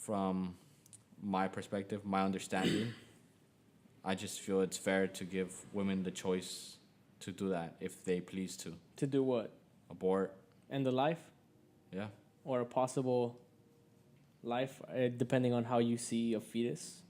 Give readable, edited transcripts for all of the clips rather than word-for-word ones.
from my perspective, my understanding, I just feel it's fair to give women the choice to do that if they please to. To do what? Abort. End the life? Yeah. Or a possible life, depending on how you see a fetus.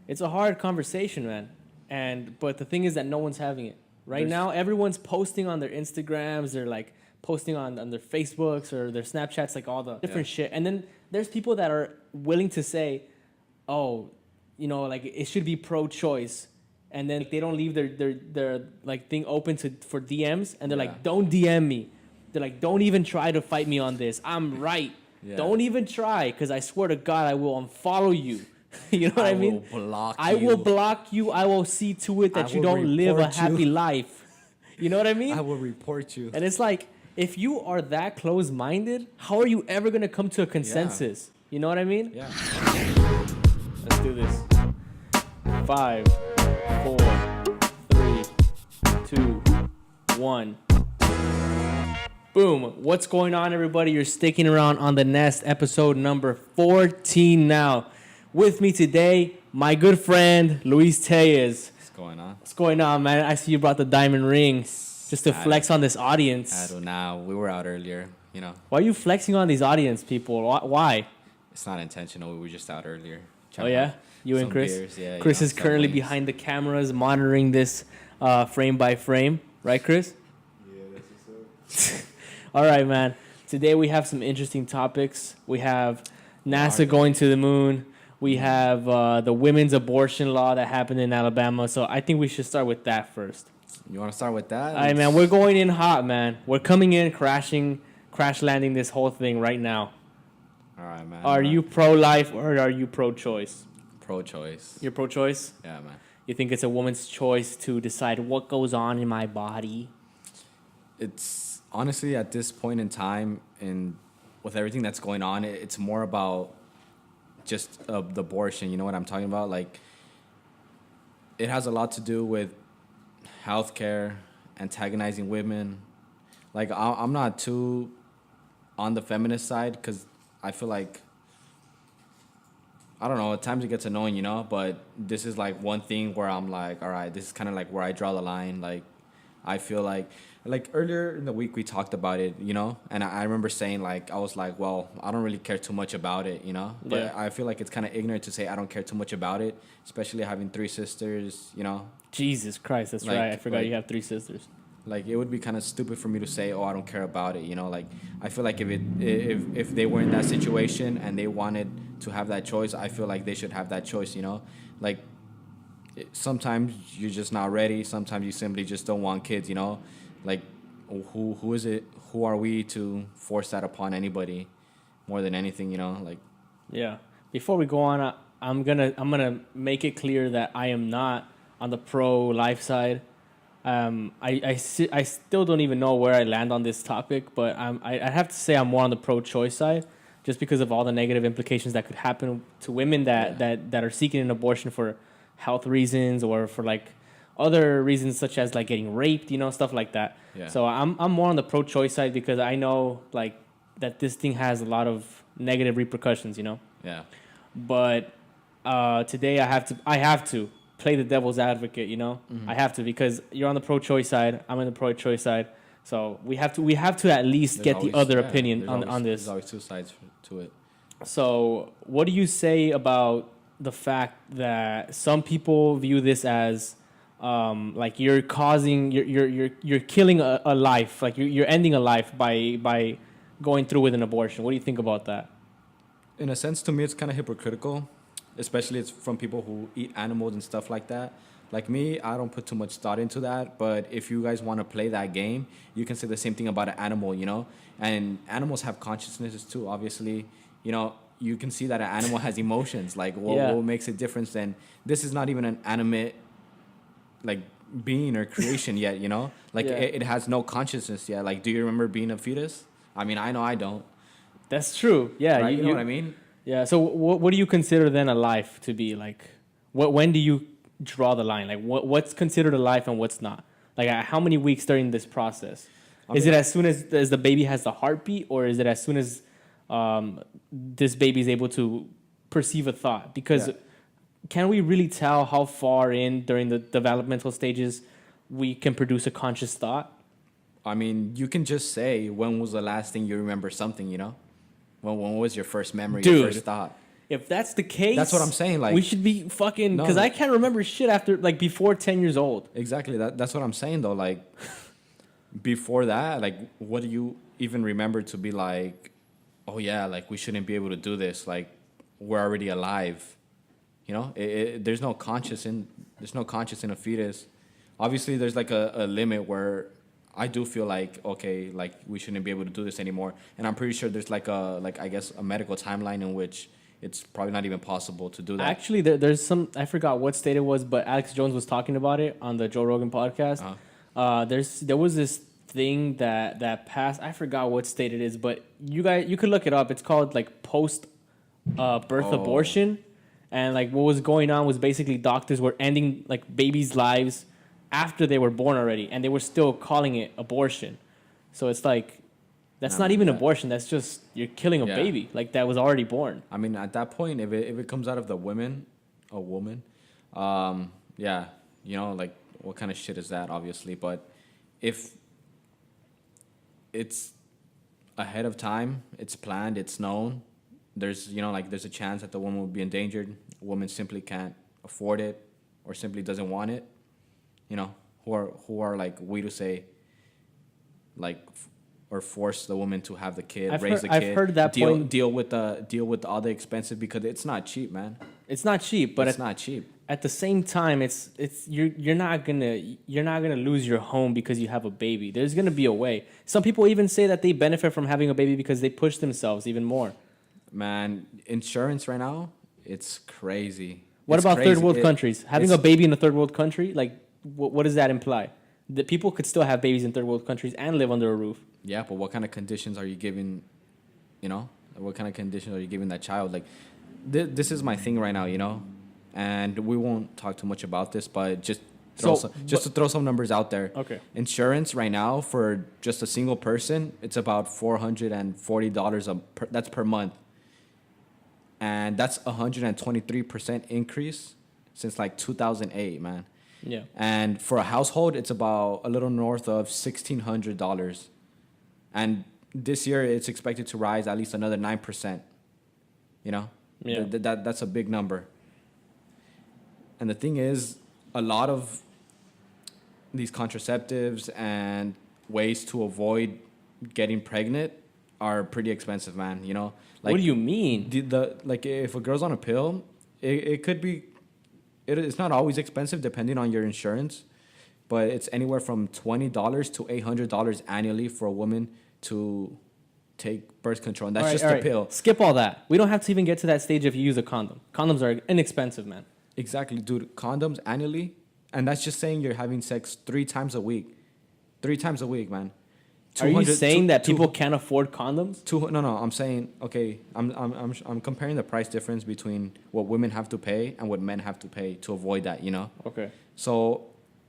It's a hard conversation, man. But the thing is that no one's having it. Now, everyone's posting on their Instagrams. They're like posting on their Facebooks or their Snapchats, like all the different shit. And then there's people that are willing to say, oh, like it should be pro-choice. And then they don't leave their like thing open for DMs. And they're like, don't DM me. They're like, don't even try to fight me on this. I'm right. Yeah. Don't even try, because I swear to God, I will unfollow you. You know what I mean? I will block you. I will see to it that you don't live a happy life. You know what I mean? I will report you. And it's like, if you are that close-minded, how are you ever going to come to a consensus? Yeah. You know what I mean? Yeah. Let's do this. 5, 4, 3, 2, 1. Boom. What's going on, everybody? You're sticking around on the Nest, episode number 14 now. With me today, my good friend, Luis Tellez. What's going on? What's going on, man? I see you brought the diamond ring just to flex on this audience. I don't know. We were out earlier, Why are you flexing on these audience people? Why? It's not intentional. We were just out earlier. Oh, yeah? You and Chris? Beers. Yeah, Chris is currently behind the cameras monitoring this frame by frame. Right, Chris? Yeah, that's what's up. All right, man. Today we have some interesting topics. We have NASA going to the moon. We have the women's abortion law that happened in Alabama. So I think we should start with that first. You want to start with that? All right, man. We're going in hot, man. We're coming in, crash landing this whole thing right now. All right, man. Are you pro-life or are you pro-choice? Pro-choice. You're pro-choice? Yeah, man. You think it's a woman's choice to decide what goes on in my body? It's honestly, at this point in time, and with everything that's going on, it's more about just the abortion. You know what I'm talking about? Like, it has a lot to do with healthcare, antagonizing women. Like, I'm not too on the feminist side because I feel like, I don't know, at times it gets annoying, but this is like one thing where I'm like, all right, this is kind of like where I draw the line. Like, I feel like earlier in the week we talked about it, and I remember saying, like, I was like, well, I don't really care too much about it, but yeah. I feel like it's kind of ignorant to say I don't care too much about it, especially having 3 sisters, Jesus Christ, that's right. I forgot you have 3 sisters. Like, it would be kind of stupid for me to say, oh, I don't care about it, Like, I feel like if they were in that situation and they wanted to have that choice, I feel like they should have that choice, Like, sometimes you're just not ready. Sometimes you simply just don't want kids, Like, who is it? Who are we to force that upon anybody more than anything, Like, yeah. Before we go on, I'm gonna make it clear that I am not on the pro-life side. I still don't even know where I land on this topic, but I have to say I'm more on the pro-choice side, just because of all the negative implications that could happen to women that are seeking an abortion for health reasons or for like other reasons such as like getting raped, stuff like that. Yeah. So I'm more on the pro-choice side because I know like that this thing has a lot of negative repercussions, Yeah. But today I have to play the devil's advocate, Mm-hmm. I have to, because you're on the pro-choice side, I'm on the pro-choice side. So we have to at least get the other opinion on this. There's always 2 sides to it. So what do you say about the fact that some people view this as like you're killing a life, like you're ending a life by going through with an abortion? What do you think about that? In a sense, to me, it's kind of hypocritical, especially it's from people who eat animals and stuff like that. Like me, I don't put too much thought into that, but if you guys want to play that game, you can say the same thing about an animal, And animals have consciousnesses too, obviously. You can see that an animal has emotions. Like, what makes it different than... This is not even an animate, like, being or creation yet, Like, it has no consciousness yet. Like, do you remember being a fetus? I mean, I know I don't. That's true. Yeah. Right? You know what I mean? Yeah. So what do you consider then a life to be? Like, when do you draw the line? Like, what's considered a life and what's not? Like, how many weeks during this process? Is it as soon as the baby has the heartbeat, or is it as soon as this baby is able to perceive a thought. Because Yeah. can we really tell how far in during the developmental stages we can produce a conscious thought? I mean, you can just say when was the last thing you remember something, you know? When was your first memory, Dude. your first thought? If that's the case, That's what I'm saying, like- we should be fucking, No. because I can't remember shit after like before 10 years old. Exactly. That's what I'm saying though. Like before that, like what do you even remember to be like, oh yeah, like we shouldn't be able to do this. Like we're already alive. You know, there's no conscious in a fetus. Obviously, there's like a limit where I do feel like okay, like we shouldn't be able to do this anymore. And I'm pretty sure there's like I guess a medical timeline in which it's probably not even possible to do that. Actually, there's some, I forgot what state it was, but Alex Jones was talking about it on the Joe Rogan podcast. There was this thing that passed. I forgot what state it is, but you could look it up. It's called like post birth abortion, and like what was going on was basically doctors were ending like babies' lives after they were born already, and they were still calling it abortion. So it's like that's not even abortion. That's just you're killing a Yeah. baby like that was already born. I mean, at that point, if it comes out of a woman, yeah, you know, like what kind of shit is that? Obviously, but if it's ahead of time, it's planned, it's known. There's there's a chance that the woman will be endangered. A woman simply can't afford it, or simply doesn't want it. You know, who are like we to say, like. Or force the woman to have the kid, raise the kid. I've heard that point. Deal with all the expenses because it's not cheap, man. It's not cheap, but It's not cheap. at the same time, it's you're not gonna lose your home because you have a baby. There's gonna be a way. Some people even say that they benefit from having a baby because they push themselves even more. Man, insurance right now, it's crazy. What It's about crazy. third world countries? Having a it's- baby in a third world country, like what does that imply? That people could still have babies in third world countries and live under a roof. Yeah, but what kind of conditions are you giving? You know, what kind of conditions are you giving that child? Like, this is my thing right now. You know, and we won't talk too much about this, but just to throw some numbers out there. Okay. Insurance right now for just a single person, it's about $440 that's per month, and that's 123% increase since like 2008, man. Yeah. And for a household, it's about a little north of $1,600. And this year, it's expected to rise at least another 9%. You know? Yeah. That's a big number. And the thing is, a lot of these contraceptives and ways to avoid getting pregnant are pretty expensive, man. You know? Like, What do you mean? Like, if a girl's on a pill, it could be... It's not always expensive depending on your insurance, but it's anywhere from $20 to $800 annually for a woman to take birth control, and that's just the pill. Skip all that. We don't have to even get to that stage if you use a condom. Condoms are inexpensive, man. Exactly, dude. Condoms annually, and that's just saying you're having sex 3 times a week. 3 times a week, man. Are you 200 saying that two- people can't afford condoms? No. I'm saying okay. I'm comparing the price difference between what women have to pay and what men have to pay to avoid that. You know. Okay. So,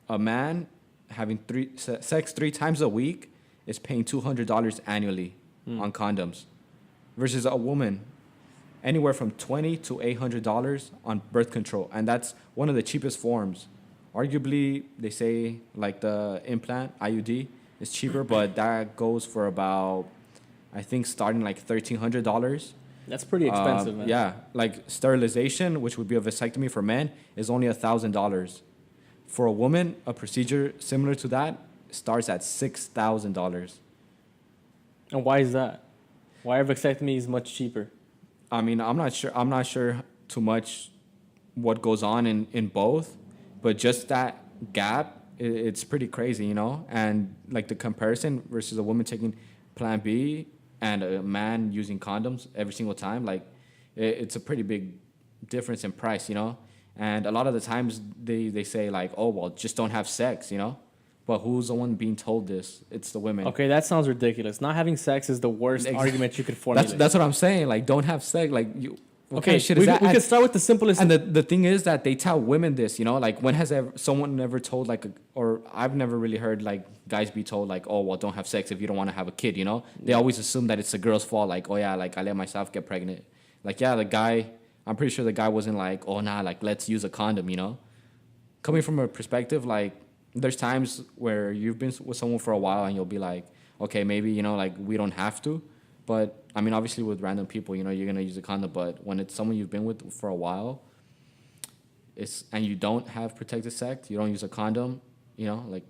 a man having sex 3 times a week is paying $200 annually on condoms, versus a woman anywhere from $20 to $800 on birth control, and that's one of the cheapest forms. Arguably, they say like the implant IUD is cheaper, but that goes for about, I think, starting like $1,300. That's pretty expensive, man. Yeah, like sterilization, which would be a vasectomy for men, is only $1,000. For a woman, a procedure similar to that starts at $6,000. And why is that? Why are vasectomies much cheaper? I mean, I'm not sure too much what goes on in both, but just that gap, it's pretty crazy, you know? And like the comparison versus a woman taking Plan B and a man using condoms every single time, like it's a pretty big difference in price, you know? And a lot of the times they say like, oh, well, just don't have sex, you know? But who's the one being told this? It's the women. Okay, that sounds ridiculous. Not having sex is the worst argument you could formulate. That's what I'm saying. Like, don't have sex. Like, what kind Okay, of shit we, is that? we And- could start with the simplest. And the thing is that they tell women this, you know, like when has someone ever told like, or I've never really heard like guys be told like, oh, well, don't have sex if you don't want to have a kid, you know? They always assume that it's the girl's fault, like, oh yeah, like I let myself get pregnant. Like, yeah, the guy, I'm pretty sure the guy wasn't like, oh nah, like let's use a condom, you know? Coming from a perspective, like there's times where you've been with someone for a while and you'll be like, okay, maybe, you know, like we don't have to. But I mean, obviously with random people, you know, you're gonna use a condom. But when it's someone you've been with for a while, and you don't have protected sex, you don't use a condom, you know, like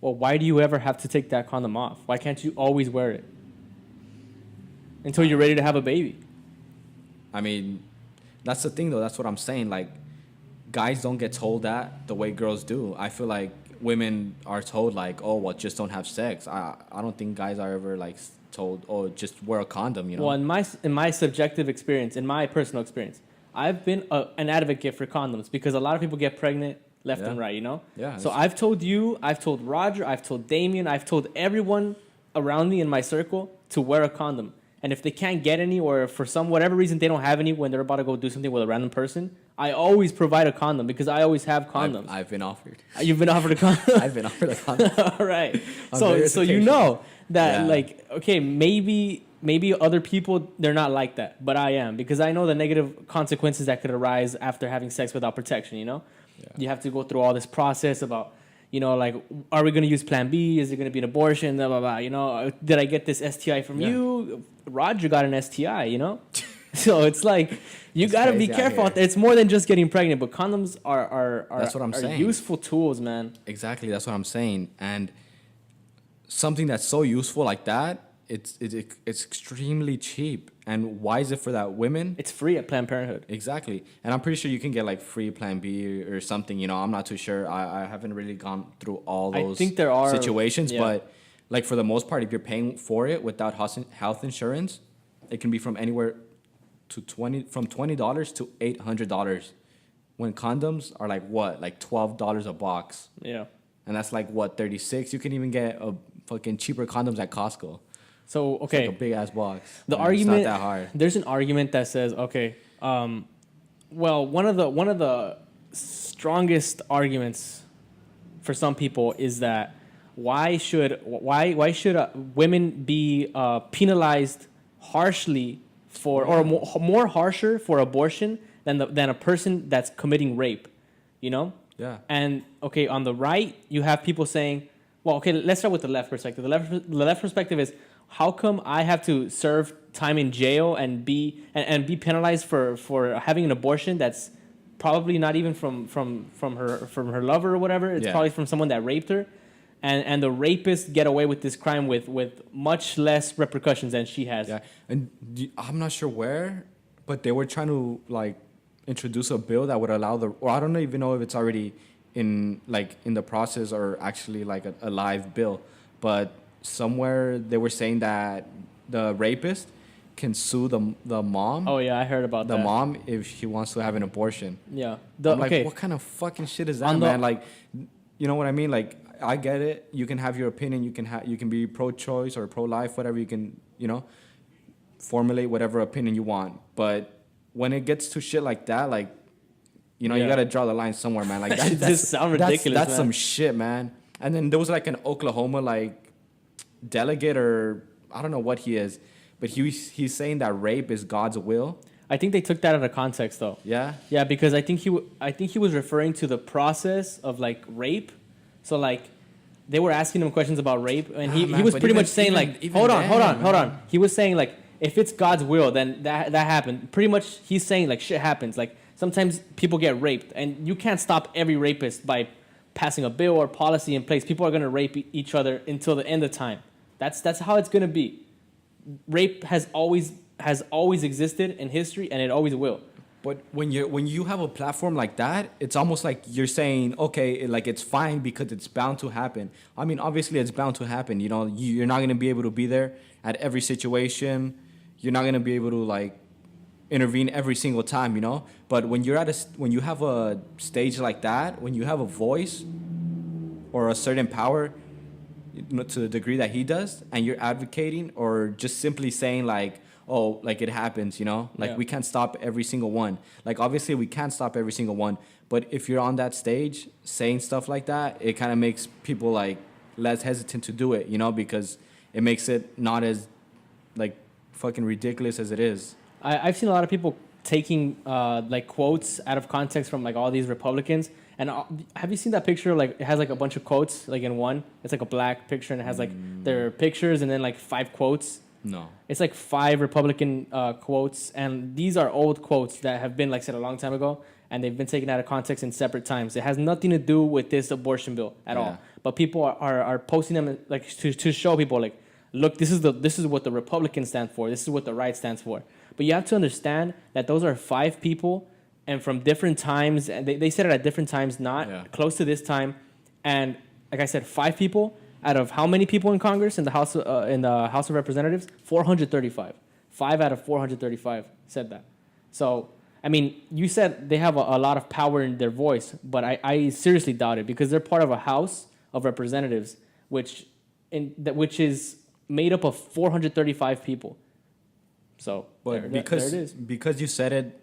Well, why do you ever have to take that condom off? Why can't you always wear it until you're ready to have a baby? I mean, that's the thing though. That's what I'm saying. Like, guys don't get told that the way girls do. I feel like women are told like, oh, well, just don't have sex. I don't think guys are ever like told, oh, just wear a condom. You know. Well, in my subjective experience, in my personal experience, I've been an advocate for condoms because a lot of people get pregnant left and right, you know? Yeah. So I've told you, I've told Roger, I've told Damien, I've told everyone around me in my circle to wear a condom. And if they can't get any, or for whatever reason they don't have any when they're about to go do something with a random person, I always provide a condom because I always have condoms. I've been offered. You've been offered a condom? I've been offered a condom. All right. On So various you occasions. know that Yeah. like, okay, maybe other people, they're not like that, but I am, because I know the negative consequences that could arise after having sex without protection, you know? Yeah. You have to go through all this process about, you know, like, are we going to use plan B? Is it going to be an abortion? Blah, blah, blah. You know, did I get this STI from Yeah. you? Roger got an STI, you know? So it's like, you It's got to be crazy out careful. here. It's more than just getting pregnant, but condoms are That's what I'm are saying. useful tools, man. Exactly, that's what I'm saying. And something that's so useful like that, it's extremely cheap. And why is it for that? Women? It's free at Planned Parenthood. Exactly. And I'm pretty sure you can get like free Plan B or something, you know. I'm not too sure. I haven't really gone through all I those think there are situations, yeah. but like for the most part, if you're paying for it without health insurance, it can be from anywhere to $20 to $800. When condoms are like what? Like $12 a box. Yeah. And that's like what, 36? You can even get a fucking cheaper condoms at Costco. So, It's okay. like a big ass box. The And argument, it's not that hard. there's an argument that says, okay, well, one of the strongest arguments for some people is that why should women be penalized harshly for, or more harsher for abortion than a person that's committing rape, you know? Yeah. And okay, on the right, you have people saying, well, okay, let's start with the left perspective. The left perspective is, how come I have to serve time in jail and be penalized for having an abortion that's probably not even from her lover or whatever. It's Yeah. probably from someone that raped her. And the rapists get away with this crime with much less repercussions than she has. Yeah, and I'm not sure where, but they were trying to like introduce a bill that would allow or I don't even know if it's already in the process or actually like a live bill, but somewhere they were saying that the rapist can sue the mom. Oh yeah, I heard about the that. mom if she wants to have an abortion. Yeah. I'm like, what kind of fucking shit is that, man? Like, you know what I mean? Like, I get it. You can have your opinion. You can be pro-choice or pro-life, whatever. You can, formulate whatever opinion you want. But when it gets to shit like that, like, you Yeah. gotta draw the line somewhere, man. Like, That just sound ridiculous, That's man. some shit, man. And then there was like an Oklahoma delegate, or I don't know what he is, but he's saying that rape is God's will. I think they took that out of context though. Yeah. Yeah, because I think he was referring to the process of like rape. So like they were asking him questions about rape, and he man, was but pretty even- much saying even- like, even hold on, then, hold man. on. He was saying like, if it's God's will, then that happened. Pretty much, he's saying like shit happens. Like sometimes people get raped, and you can't stop every rapist by passing a bill or policy in place. People are gonna rape each other until the end of time. That's how it's gonna be. Rape has always existed in history, and it always will. But when you have a platform like that, it's almost like you're saying, okay, like it's fine because it's bound to happen. I mean, obviously it's bound to happen. You're not gonna be able to be there at every situation. You're not gonna be able to like intervene every single time, But when you have a stage like that, when you have a voice or a certain power, to the degree that he does, and you're advocating or just simply saying like, oh, like it happens, you know, like Yeah. we can't stop every single one. Like obviously we can't stop every single one, but if you're on that stage saying stuff like that, it kind of makes people like less hesitant to do it, you know, because it makes it not as like fucking ridiculous as it is. I've seen a lot of people taking like quotes out of context from like all these Republicans. And have you seen that picture? Like it has like a bunch of quotes like in one. It's like a black picture and it has like their pictures and then like 5 quotes. No. It's like 5 Republican quotes, and these are old quotes that have been like said a long time ago, and they've been taken out of context in separate times. It has nothing to do with this abortion bill at all. But people are posting them like to show people like, look, this is what the Republicans stand for. This is what the right stands for. But you have to understand that those are 5 people, and from different times, and they said it at different times, not close to this time. And like I said, 5 people out of how many people in Congress in the House of Representatives? 435. 5 out of 435 said that. So I mean, you said they have a lot of power in their voice, but I seriously doubt it because they're part of a House of Representatives, which is made up of 435 people. So, but there it is. Because you said it,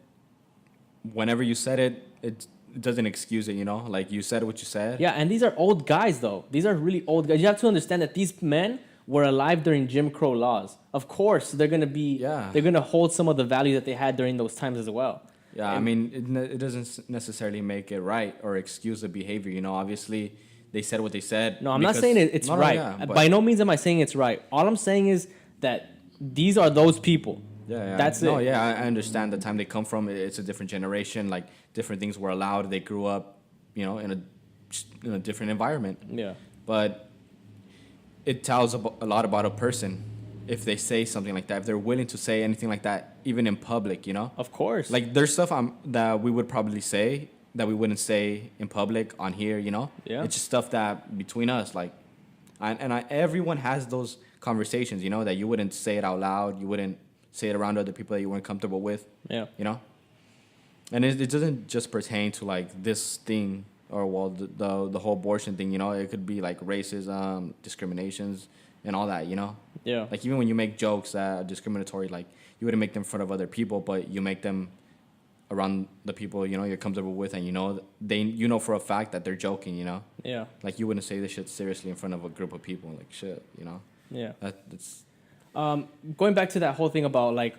whenever you said it, it doesn't excuse it, you know? Like, you said what you said. Yeah, and these are old guys, though. These are really old guys. You have to understand that these men were alive during Jim Crow laws. Of course, they're going to be... Yeah. They're going to hold some of the value that they had during those times as well. Yeah, And I mean, it doesn't necessarily make it right or excuse the behavior, you know? Obviously, they said what they said. No, I'm not saying it's No, right. yeah, By no means am I saying it's right. All I'm saying is that these are those people. Yeah. That's no, it. yeah, I understand the time they come from. It's a different generation. Like, different things were allowed. They grew up, you know, in a different environment. Yeah. But it tells a lot about a person if they say something like that, if they're willing to say anything like that, even in public, you know? Of course. Like, there's stuff that we would probably say that we wouldn't say in public on here, you know? Yeah. It's just stuff that between us, like, everyone has those conversations, you know, that you wouldn't say it out loud. You wouldn't say it around other people that you weren't comfortable with. Yeah. You know? And it doesn't just pertain to, like, this thing or, well, the whole abortion thing, you know? It could be, like, racism, discriminations, and all that, you know? Yeah. Like, even when you make jokes that are discriminatory, like, you wouldn't make them in front of other people, but you make them around the people, you know, you're comfortable with, and you know for a fact that they're joking, you know? Yeah. Like, you wouldn't say this shit seriously in front of a group of people, like, shit, you know? Yeah. That's... Going back to that whole thing about like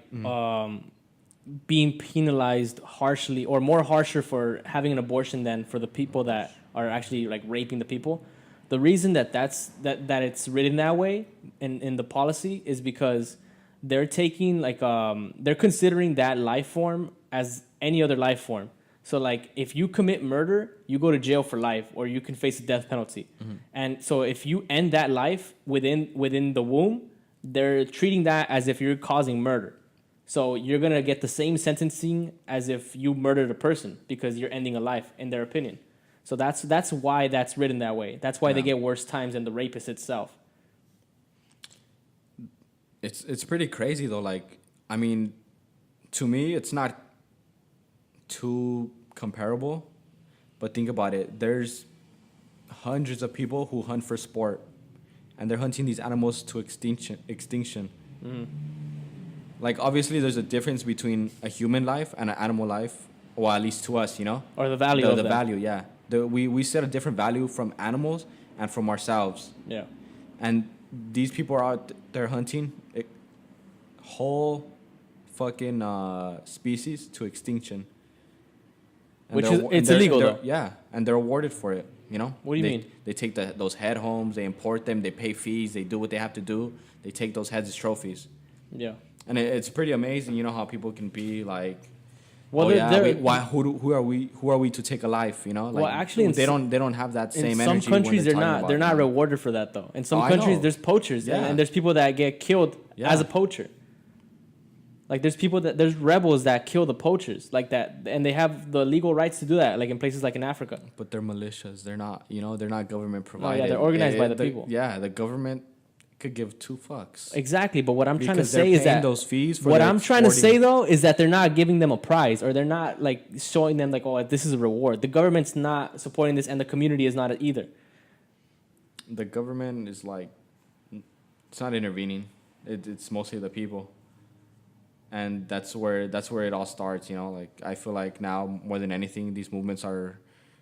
being penalized harshly or more harsher for having an abortion than for the people that are actually like raping the people. The reason that it's written that way in the policy is because they're taking like they're considering that life form as any other life form. So like if you commit murder, you go to jail for life or you can face the death penalty. Mm-hmm. And so if you end that life within the womb, they're treating that as if you're causing murder. So you're going to get the same sentencing as if you murdered a person because you're ending a life, in their opinion. So that's why that's written that way. That's why they get worse times than the rapist itself. It's pretty crazy, though. Like, I mean, to me, it's not too comparable. But think about it. There's hundreds of people who hunt for sport. And they're hunting these animals to extinction. Mm. Like, obviously, there's a difference between a human life and an animal life, or at least to us, you know? Or the value of the them. value, yeah. We set a different value from animals and from ourselves. Yeah. And these people are out there hunting whole fucking species to extinction. And it's illegal, though. Yeah, and they're awarded for it. You know? What do you mean? They take those head homes, they import them, they pay fees, they do what they have to do. They take those heads as trophies. Yeah. And it's pretty amazing, you know, how people can be like, well, who are we to take a life, you know? Like, well, actually, they don't have that same energy. In some countries, they're they're not rewarded for that though. In some countries, there's poachers, and there's people that get killed as a poacher. Like there's rebels that kill the poachers like that, and they have the legal rights to do that, like in places like in Africa. But they're militias. They're not, you know, they're not government provided. Oh, yeah, they're organized by the people. Yeah, the government could give 2 fucks. Exactly, but what I'm trying to Because say is that those fees for what I'm trying to say though is that they're not giving them a prize, or they're not like showing them like, oh, this is a reward. The government's not supporting this, and the community is not either. The government is like, it's not intervening. It's mostly the people. and that's where it all starts. You know, like I feel like now more than anything, these movements are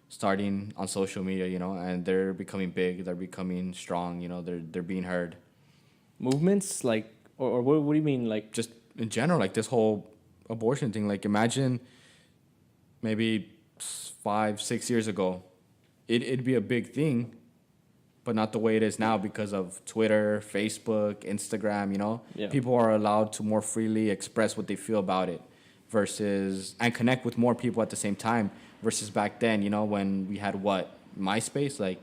starting on social media. You know, and they're becoming big. They're becoming strong. You know, they're being heard. Movements like, or what do you mean like? Just in general, like this whole abortion thing. Like imagine maybe 5, 6 years ago, it'd be a big thing, but not the way it is now because of Twitter, Facebook, Instagram. You know, Yeah. people are allowed to more freely express what they feel about it, versus and connect with more people at the same time. Versus back then, you know, when we had what MySpace, like,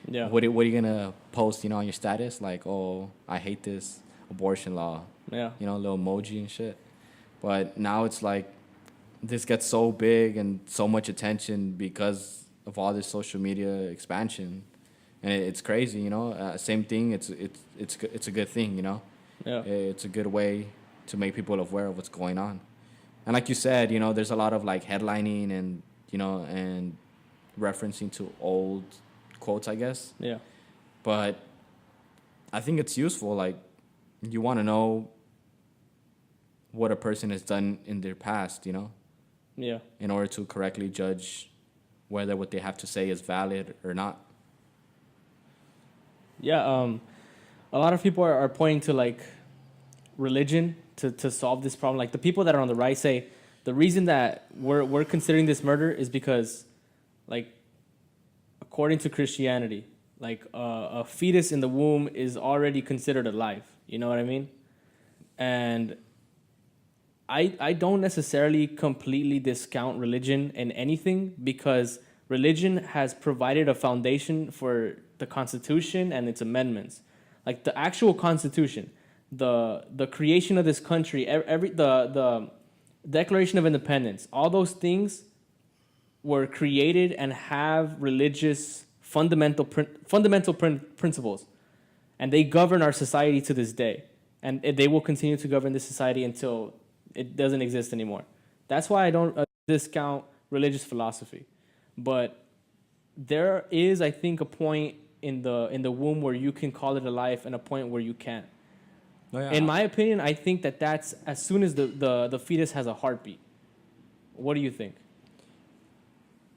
Yeah. what are you gonna post, you know, on your status? Like, oh, I hate this abortion law, Yeah. you know, little emoji and shit. But now it's like this gets so big and so much attention because of all this social media expansion, and it's crazy, you know. Same thing. It's a good thing, you know. Yeah. It's a good way to make people aware of what's going on. And like you said, you know, there's a lot of like headlining and you know and referencing to old quotes, I guess. Yeah. But I think it's useful. Like you want to know what a person has done in their past, you know, Yeah. in order to correctly judge whether what they have to say is valid or not. Yeah. A lot of people are pointing to like religion to solve this problem. Like the people that are on the right say the reason that we're considering this murder is because, like, according to Christianity, like a fetus in the womb is already considered a life. You know what I mean? And I don't necessarily completely discount religion in anything because religion has provided a foundation for the Constitution and its amendments. Like the actual Constitution, the creation of this country, the Declaration of Independence, all those things were created and have religious fundamental principles, and they govern our society to this day, and they will continue to govern this society until it doesn't exist anymore. That's why I don't discount religious philosophy, but there is, I think, a point in the womb where you can call it a life, and a point where you can't. No, yeah. In my opinion, I think that's as soon as the fetus has a heartbeat. What do you think?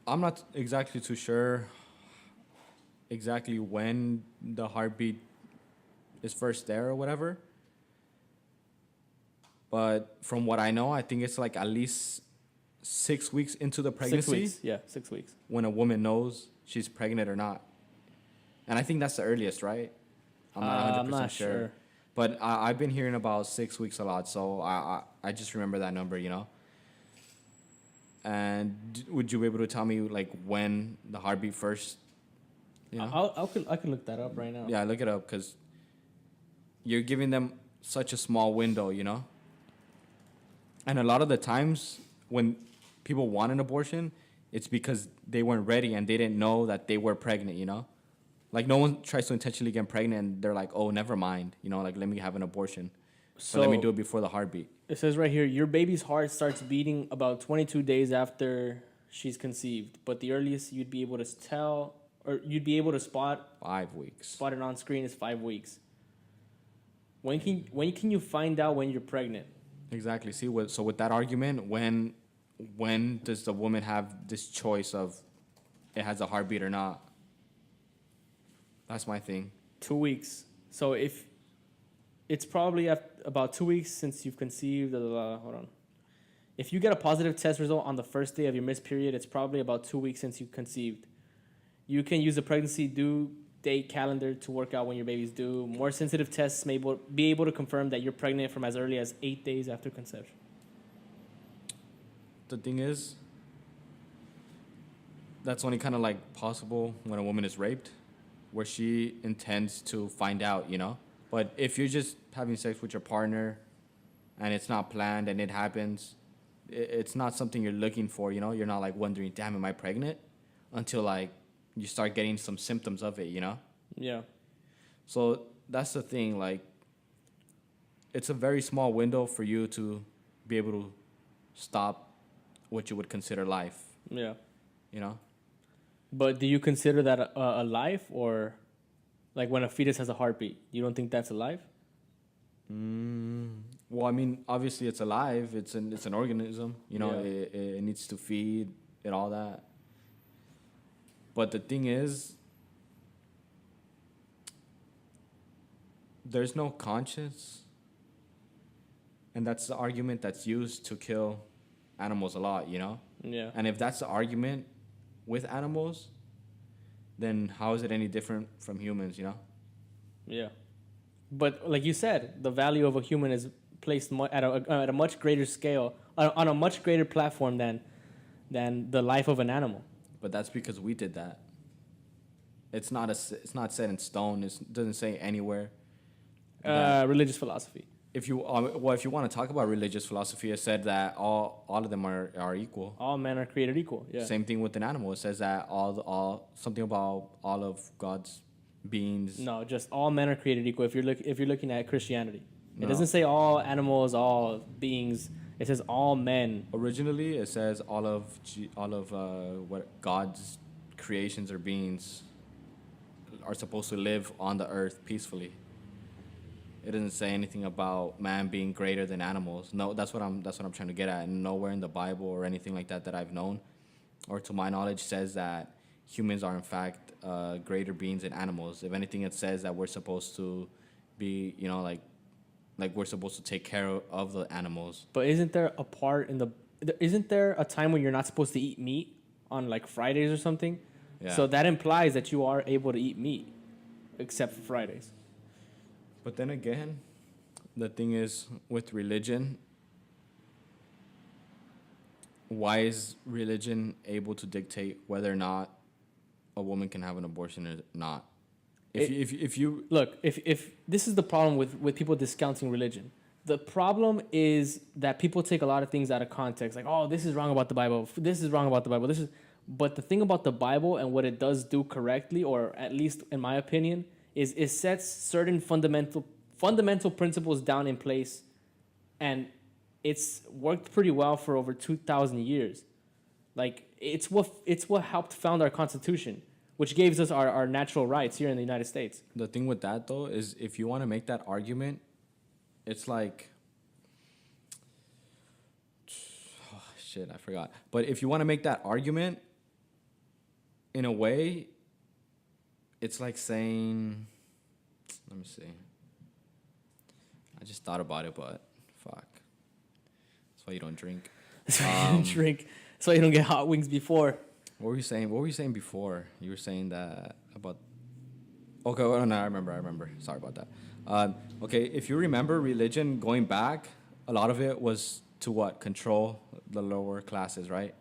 I'm not exactly too sure exactly when the heartbeat is first there or whatever. But from what I know, I think it's like at least 6 weeks into the pregnancy 6 weeks. Yeah, 6 weeks. when a woman knows she's pregnant or not. And I think that's the earliest, right? I'm not 100% I'm not sure. sure. But I've been hearing about 6 weeks a lot, so I just remember that number, you know? And would you be able to tell me like when the heartbeat first? You know? I can look that up right now. Yeah, look it up because you're giving them such a small window, you know. And a lot of the times when people want an abortion, it's because they weren't ready and they didn't know that they were pregnant, you know. Like no one tries to intentionally get pregnant and they're like, oh, never mind, you know, like let me have an abortion. So let me do it before the heartbeat. It says right here, your baby's heart starts beating about 22 days after she's conceived, but the earliest you'd be able to tell, or you'd be able to spot 5 weeks. it on screen is 5 weeks. When can you find out when you're pregnant? Exactly. See, so with that argument, when does the woman have this choice of it has a heartbeat or not? That's my thing. 2 weeks. So if it's probably about 2 weeks since you've conceived. Hold on. If you get a positive test result on the first day of your missed period, it's probably about 2 weeks since you conceived. You can use the pregnancy due date calendar to work out when your baby's due. More sensitive tests may be able to confirm that you're pregnant from as early as 8 days after conception. The thing is, that's only kind of like possible when a woman is raped, where she intends to find out, you know? But if you're just having sex with your partner and it's not planned and it happens, it's not something you're looking for, you know? You're not like wondering, damn, am I pregnant? Until like you start getting some symptoms of it, you know? Yeah. So that's the thing, like, it's a very small window for you to be able to stop what you would consider life, Yeah. you know? But do you consider that a life, or like when a fetus has a heartbeat, you don't think that's a life? Well, I mean, obviously it's alive. It's an organism. You know, Yeah. it needs to feed and all that. But the thing is, there's no conscience, and that's the argument that's used to kill animals a lot. You know, Yeah. and if that's the argument with animals, then how is it any different from humans? You know. Yeah. But like you said, the value of a human is placed at a much greater scale, on a much greater platform than the life of an animal. But that's because we did that. It's not set in stone. It doesn't say anywhere. That Religious philosophy. if you if you want to talk about religious philosophy, it said that all of them are equal. All men are created equal. Yeah. Same thing with an animal. It says that all something about all of God's beings. No, just all men are created equal. If you're looking at Christianity, it No. doesn't say all animals, all beings. It says all men. Originally, it says all of what God's creations or beings are supposed to live on the earth peacefully. It doesn't say anything about man being greater than animals. No, that's what I'm trying to get at. And nowhere in the Bible or anything like that I've known, or to my knowledge, says that humans are in fact greater beings than animals. If anything, it says that we're supposed to be, you know, like we're supposed to take care of the animals. But isn't there a part in the? Isn't there a time when you're not supposed to eat meat on like Fridays or something? Yeah. So that implies that you are able to eat meat, except for Fridays. But then again, the thing is with religion, why is religion able to dictate whether or not a woman can have an abortion or not? If you Look, if this is the problem with people discounting religion. The problem is that people take a lot of things out of context. Like, oh, this is wrong about the Bible. This is wrong about the Bible. But the thing about the Bible and what it does do correctly, or at least in my opinion, is it sets certain fundamental principles down in place, and it's worked pretty well for over 2,000 years. Like it's what helped found our Constitution, which gives us our natural rights here in the United States. the thing with that though is if you want to make that argument, it's like oh, shit, I forgot. But if you want to make that argument, in a way, it's like saying, let me see. I just thought about it, but fuck. That's why you don't drink. That's why you don't drink. That's why you don't get hot wings before. What were you saying? What were you saying before? You were saying that about. Okay, well, no, I remember. Sorry about that. Okay, if you remember religion going back, a lot of it was to what? Control the lower classes, right?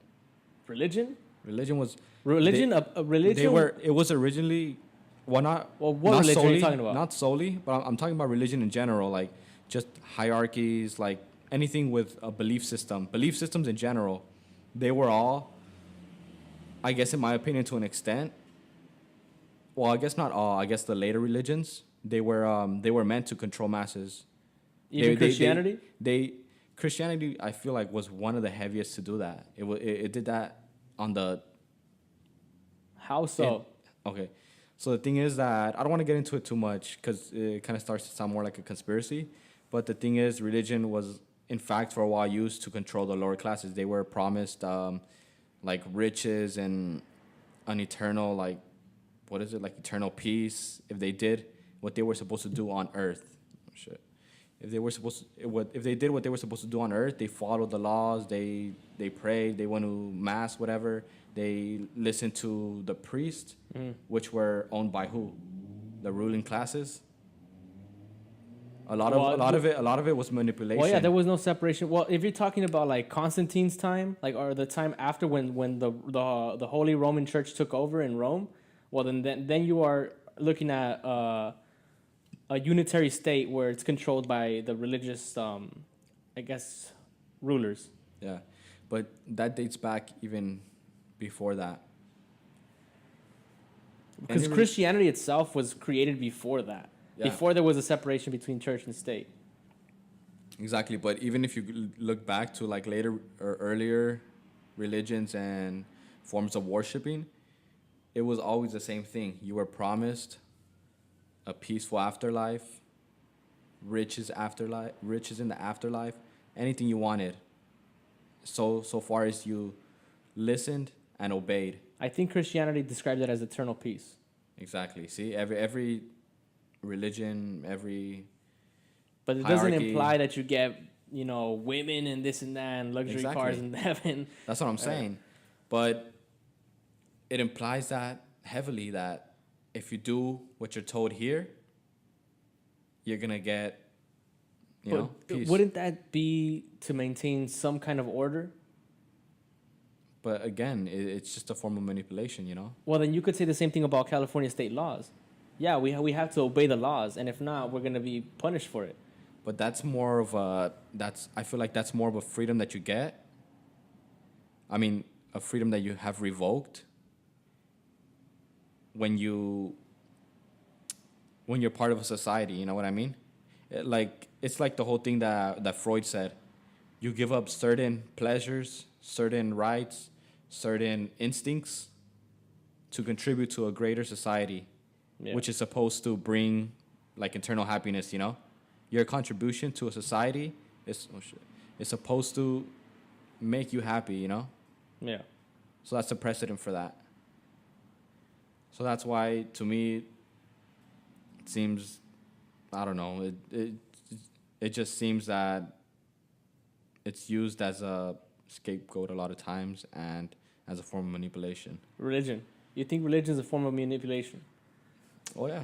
Religion? Religion was. Religion? They, a religion? They were. It was originally. Well, not. Well, what not religion solely, are you talking about? Not solely, but I'm talking about religion in general, like just hierarchies, like anything with a belief system. Belief systems in general, they were all, I guess, in my opinion, to an extent. Well, I guess not all. I guess the later religions, they were meant to control masses. Even Christianity? Christianity, I feel like, was one of the heaviest to do that. It did that on the. How so? Okay. So the thing is that I don't want to get into it too much because it kind of starts to sound more like a conspiracy. But the thing is, religion was, in fact, for a while used to control the lower classes. They were promised like riches and an eternal, like, what is it, like eternal peace if they did what they were supposed to do on earth. Oh, shit. If they did what they were supposed to do on earth, they followed the laws, they prayed, they went to mass, whatever. They listened to the priests, which were owned by who? The ruling classes. A lot of it was manipulation. Well, yeah, there was no separation. Well, if you're talking about like Constantine's time, like or the time after when the Holy Roman Church took over in Rome, well then you are looking at a unitary state where it's controlled by the religious, I guess, rulers. Yeah, but that dates back even before that. Because Christianity itself was created before that. Yeah. Before there was a separation between church and state. Exactly, but even if you look back to like later or earlier religions and forms of worshiping, it was always the same thing. You were promised a peaceful afterlife, riches in the afterlife, anything you wanted. So far as you listened and obeyed. I think Christianity describes it as eternal peace. Exactly. See, every religion, every But it doesn't hierarchy. imply that you get, women and this and that and luxury Exactly. cars in heaven. That's what I'm saying. But it implies that heavily that if you do what you're told here, you're gonna get, peace. Wouldn't that be to maintain some kind of order? But again, it's just a form of manipulation. Well, then you could say the same thing about California state laws. Yeah, we have to obey the laws, and if not, we're going to be punished for it. But that's more of I feel like that's more of a freedom that you get. I mean, a freedom that you have revoked when you're part of a society, you know what I mean? It's like the whole thing that Freud said. You give up certain pleasures, certain rights, certain instincts to contribute to a greater society, which is supposed to bring like internal happiness, Your contribution to a society is supposed to make you happy, Yeah. So that's the precedent for that. So that's why, to me, it seems, I don't know, it just seems that it's used as a scapegoat a lot of times and as a form of manipulation. Religion. You think religion is a form of manipulation? Oh, yeah.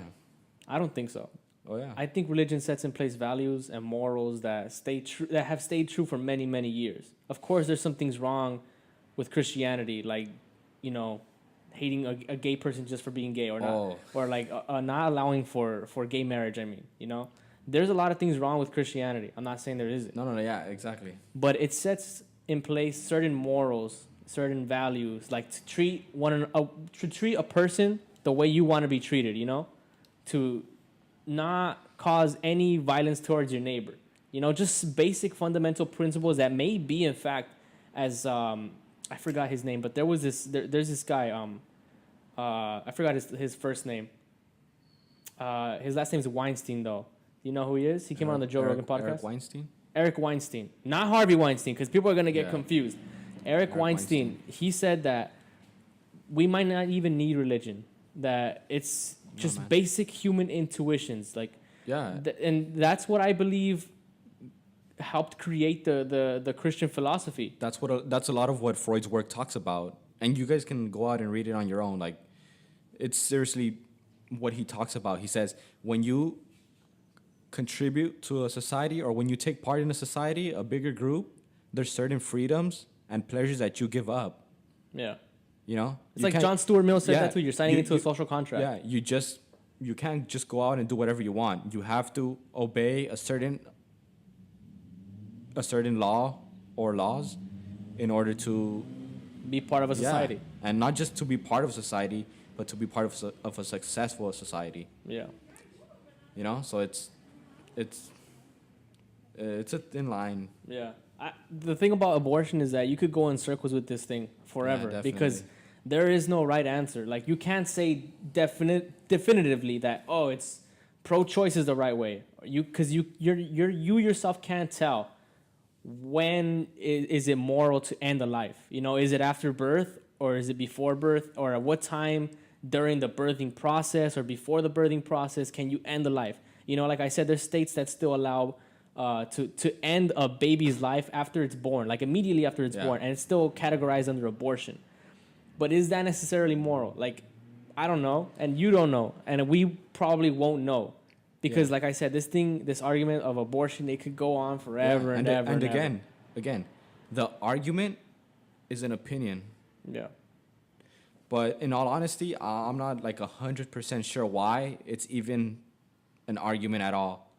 I don't think so. Oh, yeah. I think religion sets in place values and morals that that have stayed true for many, many years. Of course, there's some things wrong with Christianity, like, hating a gay person just for being gay or not, or like not allowing for gay marriage. I mean, there's a lot of things wrong with Christianity. I'm not saying there isn't. No, yeah, exactly. But it sets in place certain morals, certain values, like to treat a person the way you want to be treated. To not cause any violence towards your neighbor. Just basic fundamental principles that may be, in fact, as I forgot his name, but there's this guy. I forgot his first name. His last name is Weinstein, though. Do you know who he is? He came on the Joe Rogan podcast. Eric Weinstein, not Harvey Weinstein, because people are gonna get confused. Eric Weinstein. He said that we might not even need religion. That it's just basic human intuitions, and that's what I believe helped create the Christian philosophy. That's a lot of what Freud's work talks about, and you guys can go out and read it on your own. Like, it's seriously what he talks about. He says when you contribute to a society or when you take part in a society, a bigger group, there's certain freedoms and pleasures that you give up. Yeah. It's like John Stuart Mill said that too. You're signing into a social contract. Yeah, you can't just go out and do whatever you want. You have to obey a certain law or laws in order to be part of a society. Yeah. And not just to be part of society, but to be part of a successful society. Yeah. So it's a thin line. Yeah. The thing about abortion is that you could go in circles with this thing forever because there is no right answer. Like, you can't say definitively that it's pro-choice is the right way. Because you yourself can't tell when is it moral to end a life. Is it after birth or is it before birth, or at what time during the birthing process or before the birthing process can you end the life? Like I said, there's states that still allow to end a baby's life after it's born, like immediately after it's born, and it's still categorized under abortion. But is that necessarily moral? Like, I don't know, and you don't know, and we probably won't know. Because, like I said, this argument of abortion, it could go on forever and ever. And again, the argument is an opinion. Yeah. But in all honesty, I'm not like 100% sure why it's even an argument at all.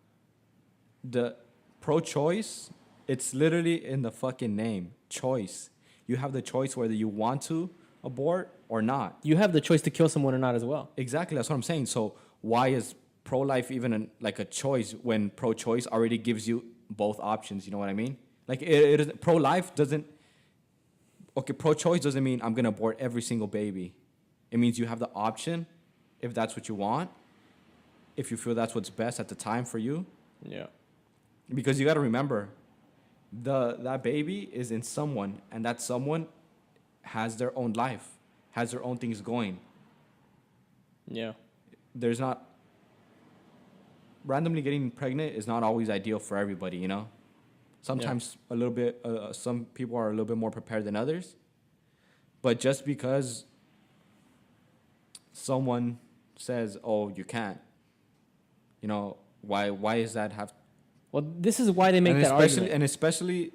The pro-choice, it's literally in the fucking name, choice. You have the choice whether you want to abort or not. You have the choice to kill someone or not as well. Exactly, that's what I'm saying. So why is pro-life even like a choice when pro-choice already gives you both options? You know what I mean? Like, it is, pro-life doesn't. Okay, pro-choice doesn't mean I'm gonna abort every single baby. It means you have the option, if that's what you want, if you feel that's what's best at the time for you, Yeah. Because you got to remember, that baby is in someone, and that someone has their own life, has their own things going. Yeah. There's not randomly getting pregnant is not always ideal for everybody, you know. Sometimes a little bit, some people are a little bit more prepared than others. But just because someone says, "Oh, you can't," you know, why is that have? Well, this is why they make that argument. And especially,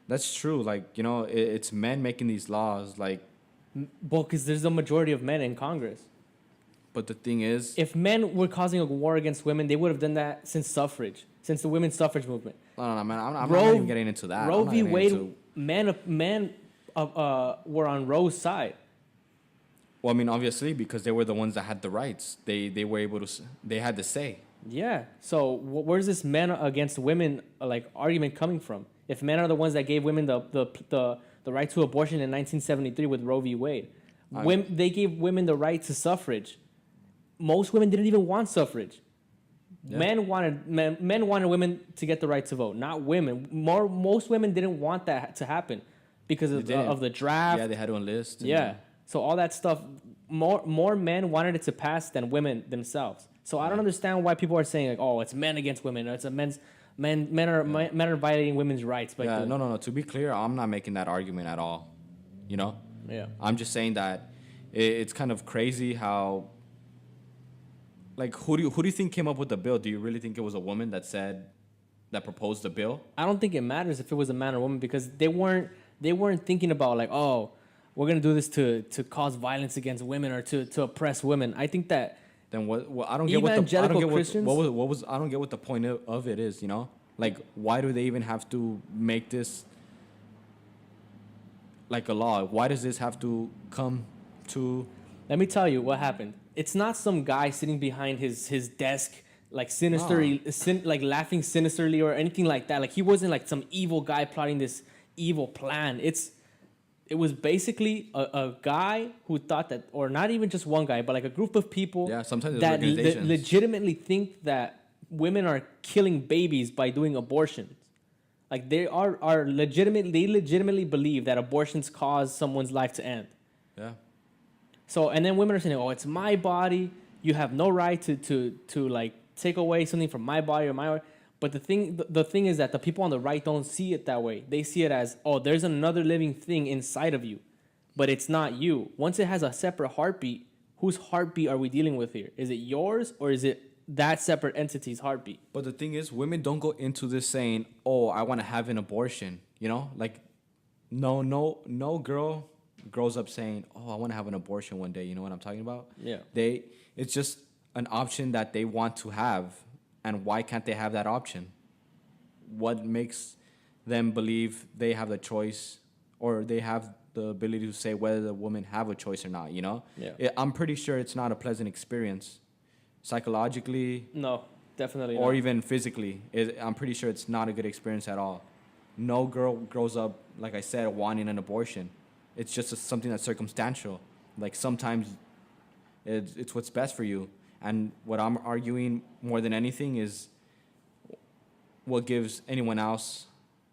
that's true. Like, you know, it's men making these laws. Like, Well, because there's a majority of men in Congress. but the thing is, If men were causing a war against women, they would have done that since suffrage, since the women's suffrage movement. no, man, I'm not even getting into that. Roe I'm not v. getting Wade, into- men were on Roe's side. Well, I mean, obviously, because they were the ones that had the rights. They were able to. They had the say. Yeah. So where's this men against women argument coming from? If men are the ones that gave women the right to abortion in 1973 with Roe v. Wade, they gave women the right to suffrage. Most women didn't even want suffrage. Yeah. Men wanted women to get the right to vote, not women. Most women didn't want that to happen because of the draft. Yeah, they had to enlist. Yeah. So all that stuff, more men wanted it to pass than women themselves. So I don't understand why people are saying like, oh, it's men against women, or it's a men are violating women's rights. Yeah, no. To be clear, I'm not making that argument at all. You know. Yeah. I'm just saying that it's kind of crazy how. Like, who do you think came up with the bill? Do you really think it was a woman that proposed the bill? I don't think it matters if it was a man or woman because they weren't thinking about like, oh, we're gonna do this to cause violence against women or to oppress women. I think that. Then what? Well, I don't get what the I don't get Christians, what was I don't get what the point of it is. You know, like why do they even have to make this like a law? Why does this have to come to? Let me tell you what happened. It's not some guy sitting behind his desk like like laughing sinisterly or anything like that. Like he wasn't like some evil guy plotting this evil plan. It was basically a guy who thought that, or not even just one guy, but like a group of people sometimes that legitimately think that women are killing babies by doing abortions. Like they legitimately believe that abortions cause someone's life to end. Yeah. So, and then women are saying, oh, it's my body. You have no right to like take away something from my body or my. But the thing is that the people on the right don't see it that way. They see it as, oh, there's another living thing inside of you, but it's not you. Once it has a separate heartbeat, whose heartbeat are we dealing with here? Is it yours or is it that separate entity's heartbeat? But the thing is, women don't go into this saying, oh, I want to have an abortion. You know, like, no girl grows up saying, oh, I want to have an abortion one day. You know what I'm talking about? Yeah. It's just an option that they want to have. And why can't they have that option? What makes them believe they have the choice or they have the ability to say whether the women have a choice or not, you know? Yeah. I'm pretty sure it's not a pleasant experience. Psychologically. No, definitely or not. even physically. I'm pretty sure it's not a good experience at all. No girl grows up, like I said, wanting an abortion. It's just something that's circumstantial. Like sometimes it's what's best for you. And what I'm arguing more than anything is what gives anyone else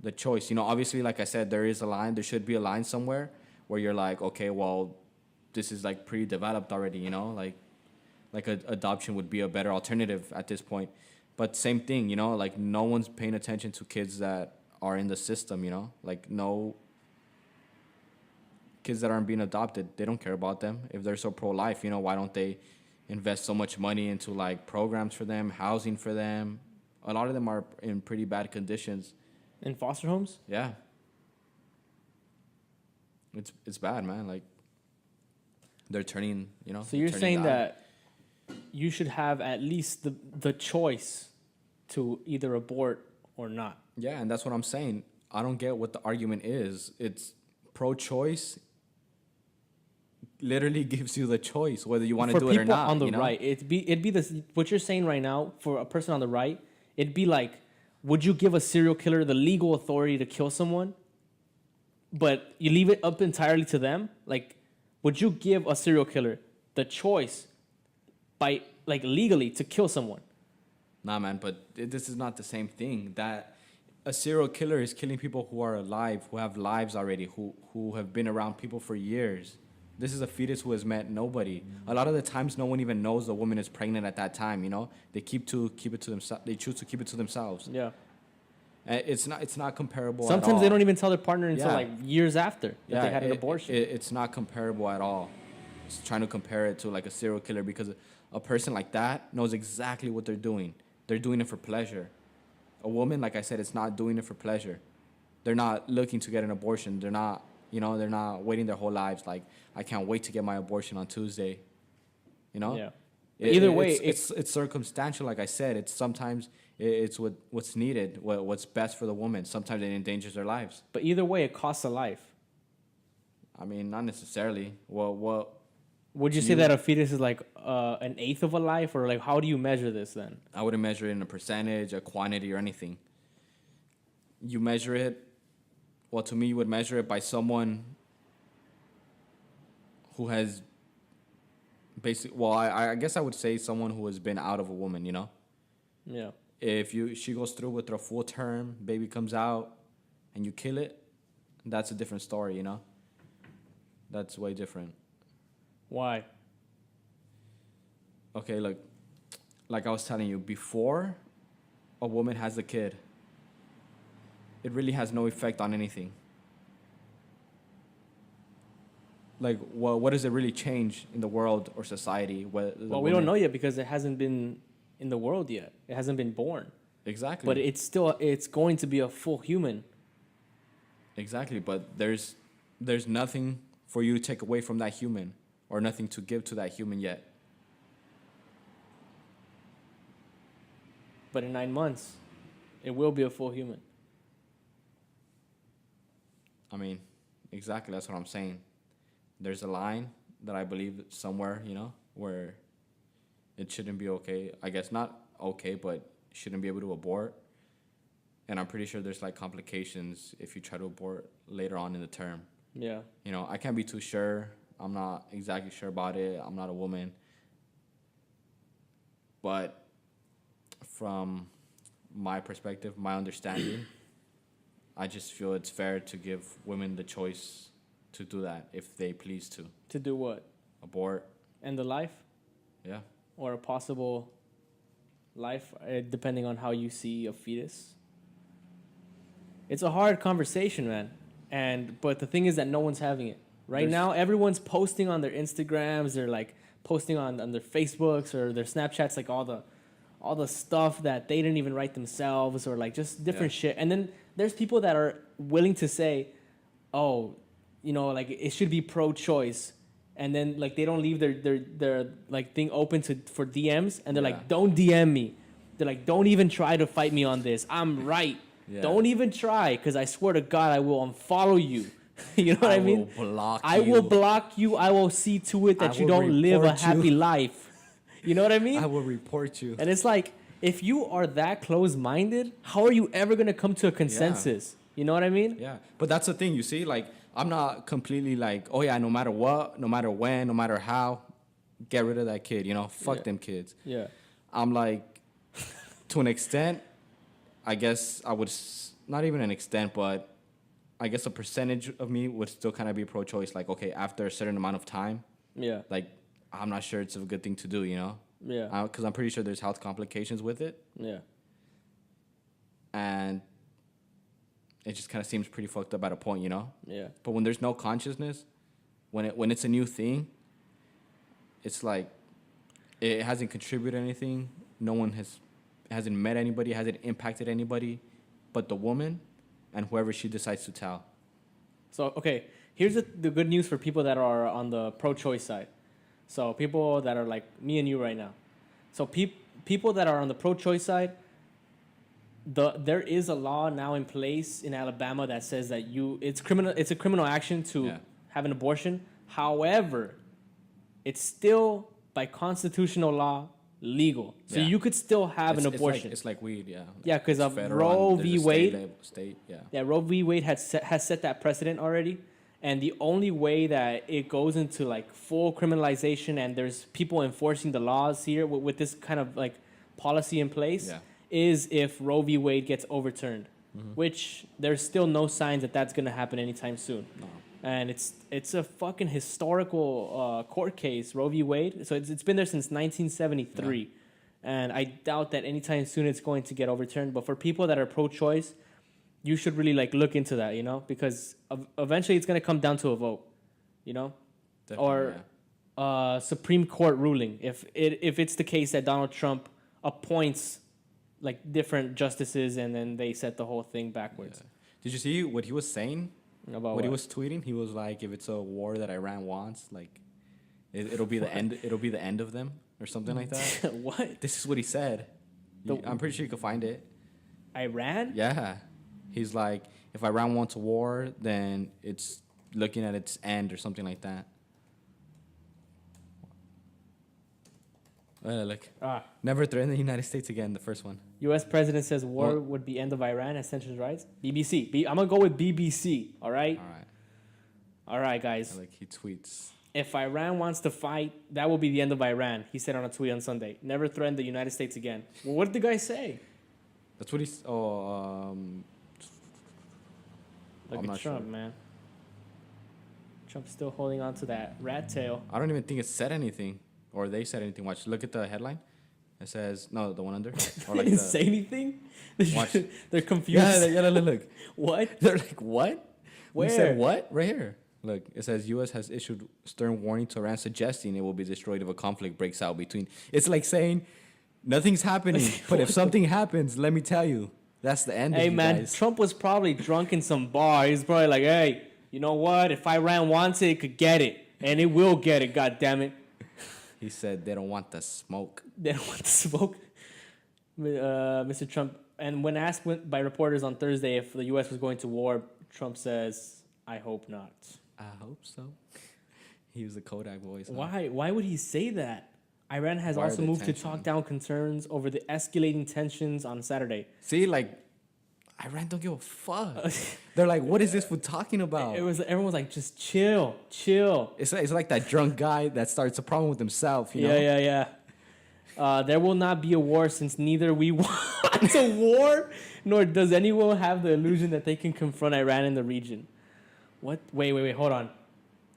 the choice. You know, obviously, like I said, there is a line. There should be a line somewhere where you're like, okay, well, this is like pretty developed already, you know? Like adoption would be a better alternative at this point. But same thing, you know? Like no one's paying attention to kids that are in the system, you know? Like no kids that aren't being adopted, they don't care about them. If they're so pro-life, you know, why don't they invest so much money into like programs for them, housing for them? A lot of them are in pretty bad conditions. In foster homes? Yeah. It's bad, man. Like they're turning, you know. So you're saying that you should have at least the choice to either abort or not. Yeah, and that's what I'm saying. I don't get what the argument is. It's pro-choice literally gives you the choice whether you want to do it or not. For people on the you know? right, it'd be this. What you're saying right now for a person on the right, it'd be like, would you give a serial killer the legal authority to kill someone, but you leave it up entirely to them? Like, would you give a serial killer the choice by like legally to kill someone? Nah, man, but this is not the same thing. That a serial killer is killing people who are alive, who have lives already, who have been around people for years. This is a fetus who has met nobody. A lot of the times, no one even knows the woman is pregnant at that time. You know, they keep it to themselves. They choose to keep it to themselves. Yeah. It's not comparable. Sometimes at they all. don't even tell their partner until Yeah. like years after that they had an abortion. It's not comparable at all. It's trying to compare it to like a serial killer because a person like that knows exactly what they're doing. They're doing it for pleasure. A woman, like I said, it's not doing it for pleasure. They're not looking to get an abortion. They're not, they're not waiting their whole lives. Like, I can't wait to get my abortion on Tuesday. You know? Yeah. Either way, it's circumstantial. Like I said, it's sometimes it's what's needed, what's best for the woman. Sometimes it endangers their lives. But either way, it costs a life. I mean, not necessarily. Well, would you say that a fetus is like an eighth of a life, or like how do you measure this then? I wouldn't measure it in a percentage, a quantity, or anything. You measure it. Well, to me, you would measure it by someone who has basically. Well, I guess I would say someone who has been out of a woman. You know. Yeah. If she goes through with her full term, baby comes out, and you kill it, that's a different story. You know. That's way different. Why? Okay, look, like I was telling you, before a woman has a kid, it really has no effect on anything. Like, what does it really change in the world or society? Well, we don't know yet because it hasn't been in the world yet. It hasn't been born. Exactly. But it's going to be a full human. Exactly, but there's nothing for you to take away from that human or nothing to give to that human yet. But in 9 months, it will be a full human. I mean, exactly, that's what I'm saying. There's a line that I believe somewhere, where it shouldn't be okay. I guess not okay, but shouldn't be able to abort. And I'm pretty sure there's like complications if you try to abort later on in the term. Yeah. I can't be too sure. I'm not exactly sure about it. I'm not a woman. But from my perspective, my understanding, I just feel it's fair to give women the choice to do that if they please to. To do what? Abort. End the life? Yeah. Or a possible life, depending on how you see a fetus. It's a hard conversation, man. But the thing is that no one's having it. Right now, everyone's posting on their Instagrams. They're like posting on their Facebooks or their Snapchats, like all the stuff that they didn't even write themselves, or like just different shit. And then there's people that are willing to say, oh, like it should be pro-choice. And then like they don't leave their like thing open for DMs, and they're like, don't DM me. They're like, don't even try to fight me on this. I'm right. Yeah. Don't even try, because I swear to God, I will unfollow you. You know what I mean? I will block you. I will see to it that you don't live a happy life. You know what I mean? I will report you. And it's like, if you are that close-minded, how are you ever going to come to a consensus? Yeah. You know what I mean? Yeah. But that's the thing, you see? Like, I'm not completely like, oh, yeah, no matter what, no matter when, no matter how, get rid of that kid, Fuck them kids. Yeah. I'm like, to an extent, I guess I would, not even an extent, but I guess a percentage of me would still kind of be pro-choice. Like, okay, after a certain amount of time, like, I'm not sure it's a good thing to do, Yeah. Because I'm pretty sure there's health complications with it. Yeah. And it just kind of seems pretty fucked up at a point, Yeah. But when there's no consciousness, when it's a new thing, it's like it hasn't contributed anything. No one hasn't met anybody, hasn't impacted anybody, but the woman and whoever she decides to tell. So, okay, here's the good news for people that are on the pro-choice side. So people that are like me and you right now. So people that are on the pro-choice side, there is a law now in place in Alabama that says that it's a criminal action to have an abortion. However, it's still by constitutional law legal. So you could still have an abortion. It's like weed, yeah. Yeah, because of Roe v. Wade. Roe v. Wade has set that precedent already. And the only way that it goes into like full criminalization and there's people enforcing the laws here with this kind of like policy in place Yeah. is if Roe v. Wade gets overturned, which there's still no signs that that's going to happen anytime soon. No. And it's a fucking historical court case, Roe v. Wade. So it's been there since 1973. Yeah. And I doubt that anytime soon it's going to get overturned. But for people that are pro-choice, you should really like look into that, you know, because eventually it's going to come down to a vote, you know, Definitely, or Supreme Court ruling. If it's the case that Donald Trump appoints like different justices and then they set the whole thing backwards. Yeah. Did you see what he was saying? About What he was tweeting? He was like, if it's a war that Iran wants, like it'll be the end. It'll be the end of them or something like that. What? This is what he said. I'm pretty sure you can find it. Iran? Yeah. He's like, if Iran wants a war, then it's looking at its end or something like that. Look. Never threaten the United States again, the first one. U.S. president says war would be end of Iran as sanctions rights. BBC. I'm going to go with BBC, all right? All right. All right, guys. Like, he tweets. If Iran wants to fight, that will be the end of Iran, he said on a tweet on Sunday. Never threaten the United States again. Well, what did the guy say? That's what he's... Look I'm at not Trump, sure. man. Trump's still holding on to that rat tail. I don't even think it said anything. Or they said anything. Watch. Look at the headline. It says... No, the one under. Or They didn't say anything? Watch. They're confused. Yeah, look. What? They're like, what? Where? We said what? Right here. Look, it says U.S. has issued stern warning to Iran, suggesting it will be destroyed if a conflict breaks out between... It's like saying, nothing's happening, but if something happens, let me tell you, that's the end of Hey, you man, guys. Trump was probably drunk in some bar. He's probably like, hey, you know what? If Iran wants it, it could get it. And it will get it, goddammit. He said they don't want the smoke. They don't want to smoke. Mr. Trump, and when asked by reporters on Thursday if the U.S. was going to war, Trump says, I hope not. I hope so. He was the Kodak voice. Huh? Why? Why would he say that? Iran has Why are also they moved to tension? talk down concerns over the escalating tensions on Saturday. See, like, Iran don't give a fuck. They're like, what is this fool talking about? Everyone was like, just chill. It's like that drunk guy that starts a problem with himself, you know? Yeah. There will not be a war since neither we want a war, nor does anyone have the illusion that they can confront Iran in the region. What? Wait, hold on.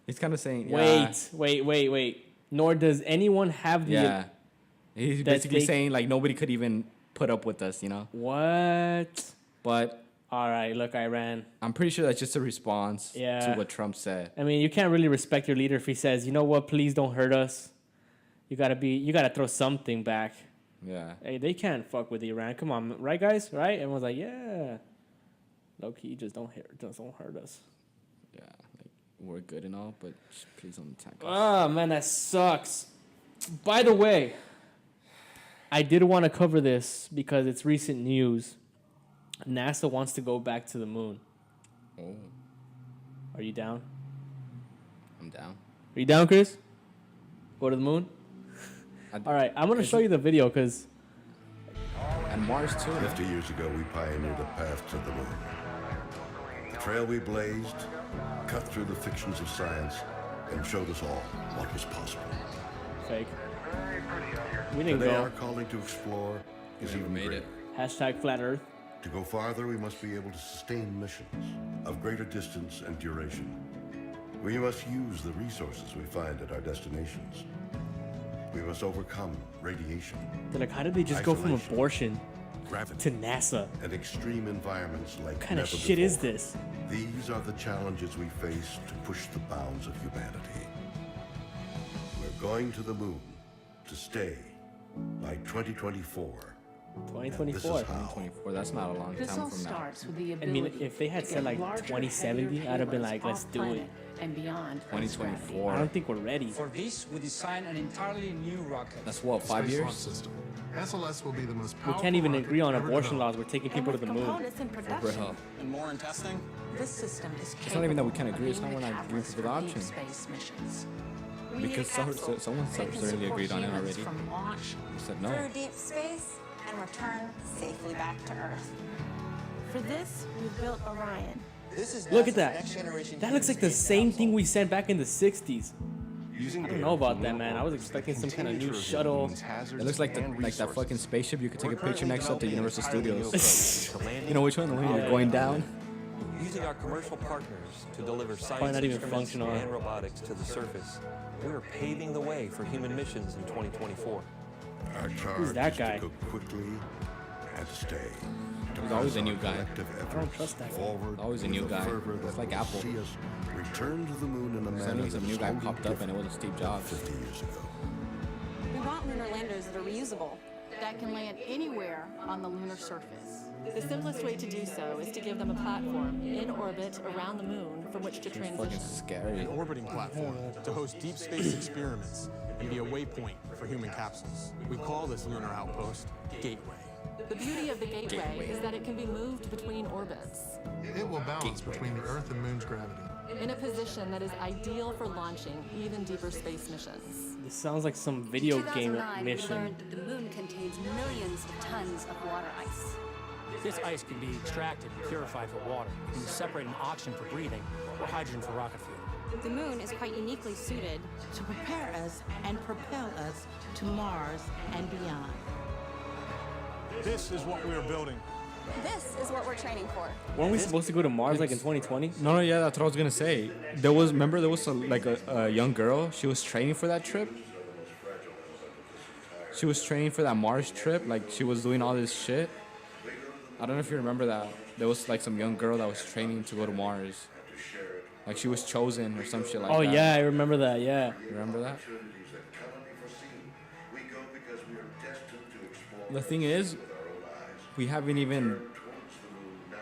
He's kind of saying, Wait. Nor does anyone have the... Yeah. He's that basically they- saying, like, nobody could even put up with us, you know? What? But All right, look, Iran. I'm pretty sure that's just a response Yeah. to what Trump said. I mean, you can't really respect your leader if he says, you know what, please don't hurt us. You gotta throw something back. Yeah. Hey, they can't fuck with Iran. Come on, right, guys? Right? Everyone's like, yeah. Low key, just don't hurt us. Yeah. Like, we're good and all, but just please don't attack us. Oh, man, that sucks. By the way, I did want to cover this because it's recent news. NASA wants to go back to the moon. Oh, Are you down? I'm down. Are you down, Chris? Go to the moon? I- All right, I'm going to show you the video because... And Mars, too. 50 years ago, we pioneered a path to the moon. The trail we blazed cut through the fictions of science and showed us all what was possible. Fake. We didn't Today, go. our calling to explore is even greater. Hashtag flat earth. To go farther, we must be able to sustain missions of greater distance and duration. We must use the resources we find at our destinations. We must overcome radiation, They're like, how did they just go from Isolation. abortion gravity, to NASA? and extreme environments like What kind of never shit is before. this? These are the challenges we face to push the bounds of humanity. We're going to the moon to stay by 2024. This 2024. is how. 24. That's not a long This time all from now. starts with the I ability mean, if they had to said get like larger, 2070, heavier I'd have been payloads like, let's off do it. planet and beyond. Earth's gravity. 2024. I don't think we're ready. For this, we designed an entirely new rocket. That's what, 5 Space years? launch system. SLS will be the most We powerful can't even rocket agree on ever abortion developed. laws. We're taking And people to with the moon. components in production, And more in testing? this system is It's not even that we can't capable agree, of it's not being we're the not agreeing catalyst for the deep option. space missions. We Because need a capsule someone that can certainly agreed on it support humans already. From launch We said no. through deep space and return safely back to Earth. For this, we've built Orion. This is Look at that. That looks like the same thing we sent back in the 60s. Using I don't know about that, man. I was expecting some kind of new shuttle. It looks like that fucking spaceship you could take a picture next up to Universal Studios. You know which one? The one you're going down. Using our commercial partners to deliver Probably science not even instruments functional. and robotics to the surface, we are paving the way for human missions in 2024. Our charge Who's that is guy? to go quickly and stay. He's always a new guy. I don't trust that guy. Forward Always a new with guy. fervor It's that like will Apple. see us return to the moon in a manner Suddenly that some is new guy wholly popped up and it different wasn't Steve Jobs. 50 years ago. We want lunar landers that are reusable. That can land anywhere on the lunar surface. The simplest way to do so is to give them a platform in orbit around the moon from which to Fucking transition. scary. An orbiting platform to host deep space experiments and be a waypoint for human capsules. We call this lunar outpost Gateway. The beauty of the gateway is that it can be moved between orbits It will balance between the Earth and Moon's gravity. in a position that is ideal for launching even deeper space missions. This sounds like some video game 2009, we mission. learned that the moon contains millions of tons of water ice. This ice can be extracted and purified for water, and separated in oxygen for breathing or hydrogen for rocket fuel. The moon is quite uniquely suited To prepare us and propel us to Mars and beyond. This is what we are building. This is what we're training for. Weren't we supposed to go to Mars like in 2020? No, yeah, that's what I was gonna say. Remember there was a young girl. She was training for that trip. She was training for that Mars trip. Like she was doing all this shit. I don't know if you remember that. There was like some young girl that was training to go to Mars. Like she was chosen or some shit like Oh that. yeah, I remember that. Yeah. Remember that? Opportunities that cannot be foreseen. We go because we are destined to explore The thing is, with our own eyes. we haven't even, Towards the moon now,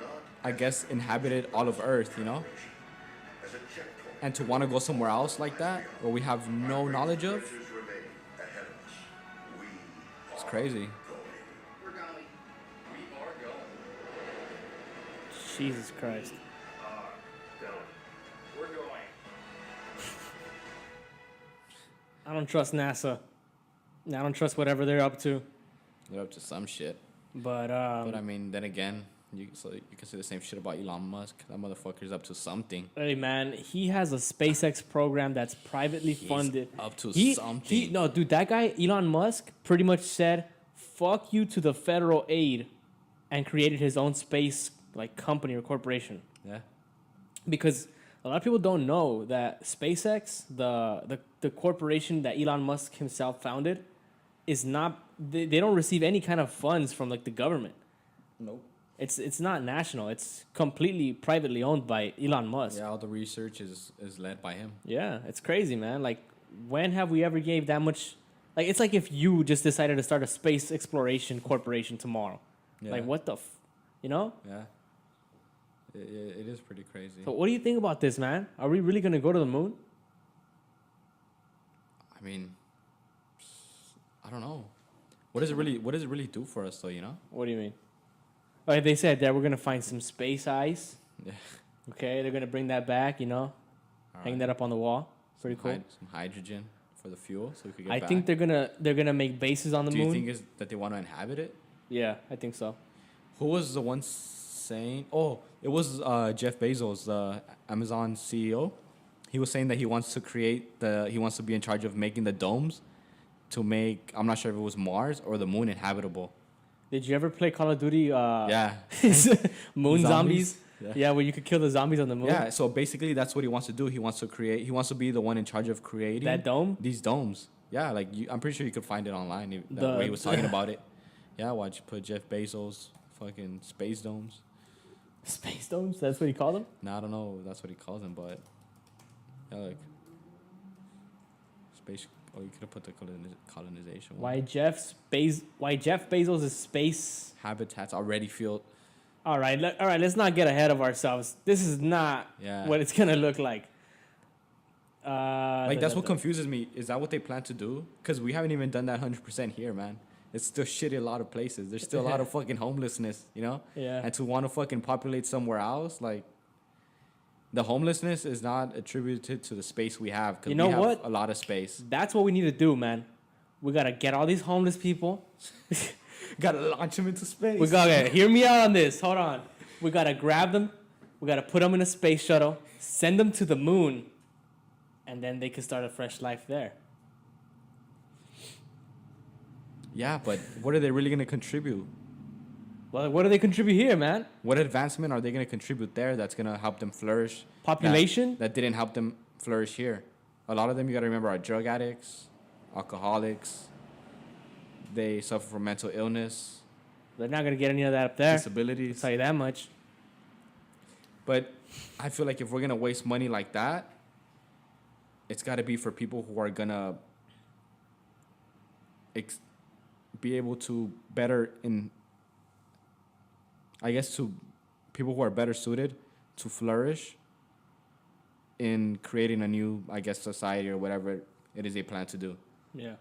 not I guess, inhabited all of Earth, you know? as a checkpoint. And to want to go somewhere else like that, where we have no knowledge of, Adventures remain ahead of us. We it's crazy. Jesus Christ. I don't trust NASA. I don't trust whatever they're up to. They're up to some shit. But But I mean, then again, you can say the same shit about Elon Musk. That motherfucker's up to something. hey man, he has a SpaceX program that's privately He's funded. up to He- something. no, dude, that guy Elon Musk pretty much said, "Fuck you" to the federal aid, and created his own space like company or corporation. Yeah. Because a lot of people don't know that SpaceX, the corporation that Elon Musk himself founded, is not. They don't receive any kind of funds from like the government. Nope. It's not national. It's completely privately owned by Elon Musk. Yeah, all the research is led by him. Yeah, it's crazy, man. Like, when have we ever gave that much? Like, it's like if you just decided to start a space exploration corporation tomorrow. Yeah. Like, what the, you know? Yeah. It is pretty crazy. So, what do you think about this, man? Are we really gonna go to the moon? I mean, I don't know. What does it really do for us, though? You know? What do you mean? Like they said that we're gonna find some space ice. Yeah. Okay, they're gonna bring that back. You know, hang that up on the wall. Pretty cool. Some hydrogen for the fuel, so we could get I back. think they're gonna make bases on the Do moon. you think is that they want to inhabit it? Yeah, I think so. Who was the one saying? Oh, it was Jeff Bezos, the Amazon CEO. He was saying that he wants to he wants to be in charge of making the domes to make, I'm not sure if it was Mars or the moon inhabitable. Did you ever play Call of Duty? Yeah. Moon zombies. Yeah. Yeah, where you could kill the zombies on the moon. Yeah, so basically that's what he wants to do. He wants to be the one in charge of creating That dome? These domes. Yeah, like I'm pretty sure you could find it online. The- Where he was talking about it. Yeah, watch put Jeff Bezos fucking space domes. Space domes? That's what he called them? No, I don't know if that's what he calls them, but yeah, like space. Oh, you could have put the colonization. one. Why Jeff Bezos' space Habitats already feel. All right, let's not get ahead of ourselves. This is not Yeah. what it's gonna look like. Like that's what confuses me. Is that what they plan to do? Because we haven't even done that 100% here, man. It's still shitty a lot of places. There's still a lot of fucking homelessness, you know? Yeah. And to want to fucking populate somewhere else, like the homelessness is not attributed to the space we have. Because You know we have what? a lot of space. That's what we need to do, man. We gotta get all these homeless people. Gotta launch them into space. We gotta hear me out on this. Hold on. We gotta grab them. We gotta put them in a space shuttle. Send them to the moon. and then they could start a fresh life there. Yeah, but what are they really gonna contribute? Well, what do they contribute here, man? What advancement are they gonna contribute there that's gonna help them flourish? Population? That didn't help them flourish here. A lot of them, you gotta remember, are drug addicts, alcoholics. They suffer from mental illness. They're not gonna get any of that up there. Disabilities. I'll tell you that much. But I feel like if we're gonna waste money like that, it's got to be for people who are gonna be able to better to people who are better suited to flourish in creating a new, I guess, society or whatever it is they plan to do. Yeah.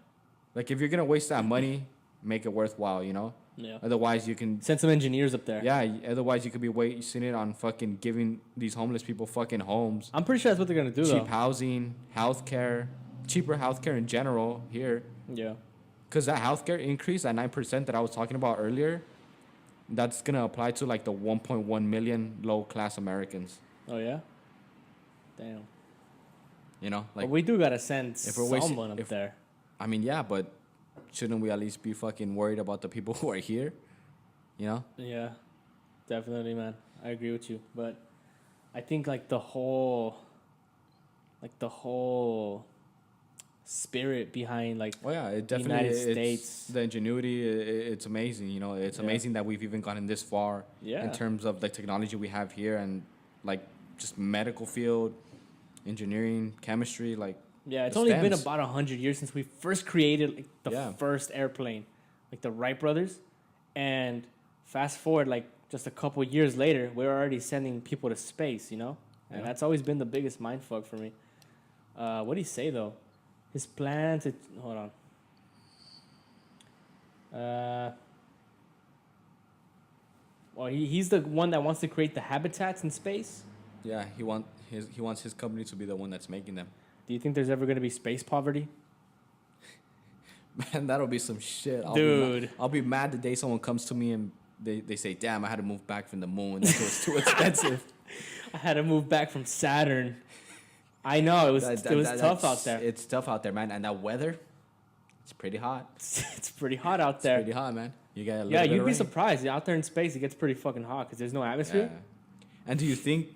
Like if you're gonna waste that money, make it worthwhile, you know? Yeah. Otherwise, you can send some engineers up there. Yeah. Otherwise, you could be wasting it on fucking giving these homeless people fucking homes. I'm pretty sure that's what they're gonna do. Cheap housing, healthcare, cheaper healthcare in general here. Yeah. Because that healthcare increase, that 9% that I was talking about earlier, that's gonna apply to like the 1.1 million low class Americans. Oh yeah. Damn. You know, like but we do gotta send someone up there. I mean, yeah, but shouldn't we at least be fucking worried about the people who are here? You know? Yeah, definitely, man. I agree with you, but I think like the whole spirit behind like it the definitely United States, the ingenuity, it's amazing. You know, it's amazing that we've even gotten this far in terms of the technology we have here and like just medical field, engineering, chemistry, like. Yeah, it's only been about 100 years since we first created like, the first airplane, like the Wright brothers. And fast forward, like just a couple years later, we're already sending people to space, you know? And that's always been the biggest mindfuck for me. What do you say, though? His plan to... Hold on. Well, he's the one that wants to create the habitats in space? Yeah, he wants his company to be the one that's making them. Do you think there's ever going to be space poverty? Man, that'll be some shit. Dude. I'll be mad the day someone comes to me and they say, damn, I had to move back from the moon. That was too expensive. I had to move back from Saturn. I know, it was tough out there. It's tough out there, man. And that weather, it's pretty hot. It's pretty hot out there. It's pretty hot, man. You got you'd be surprised. Out there in space, it gets pretty fucking hot because there's no atmosphere. Yeah. And do you think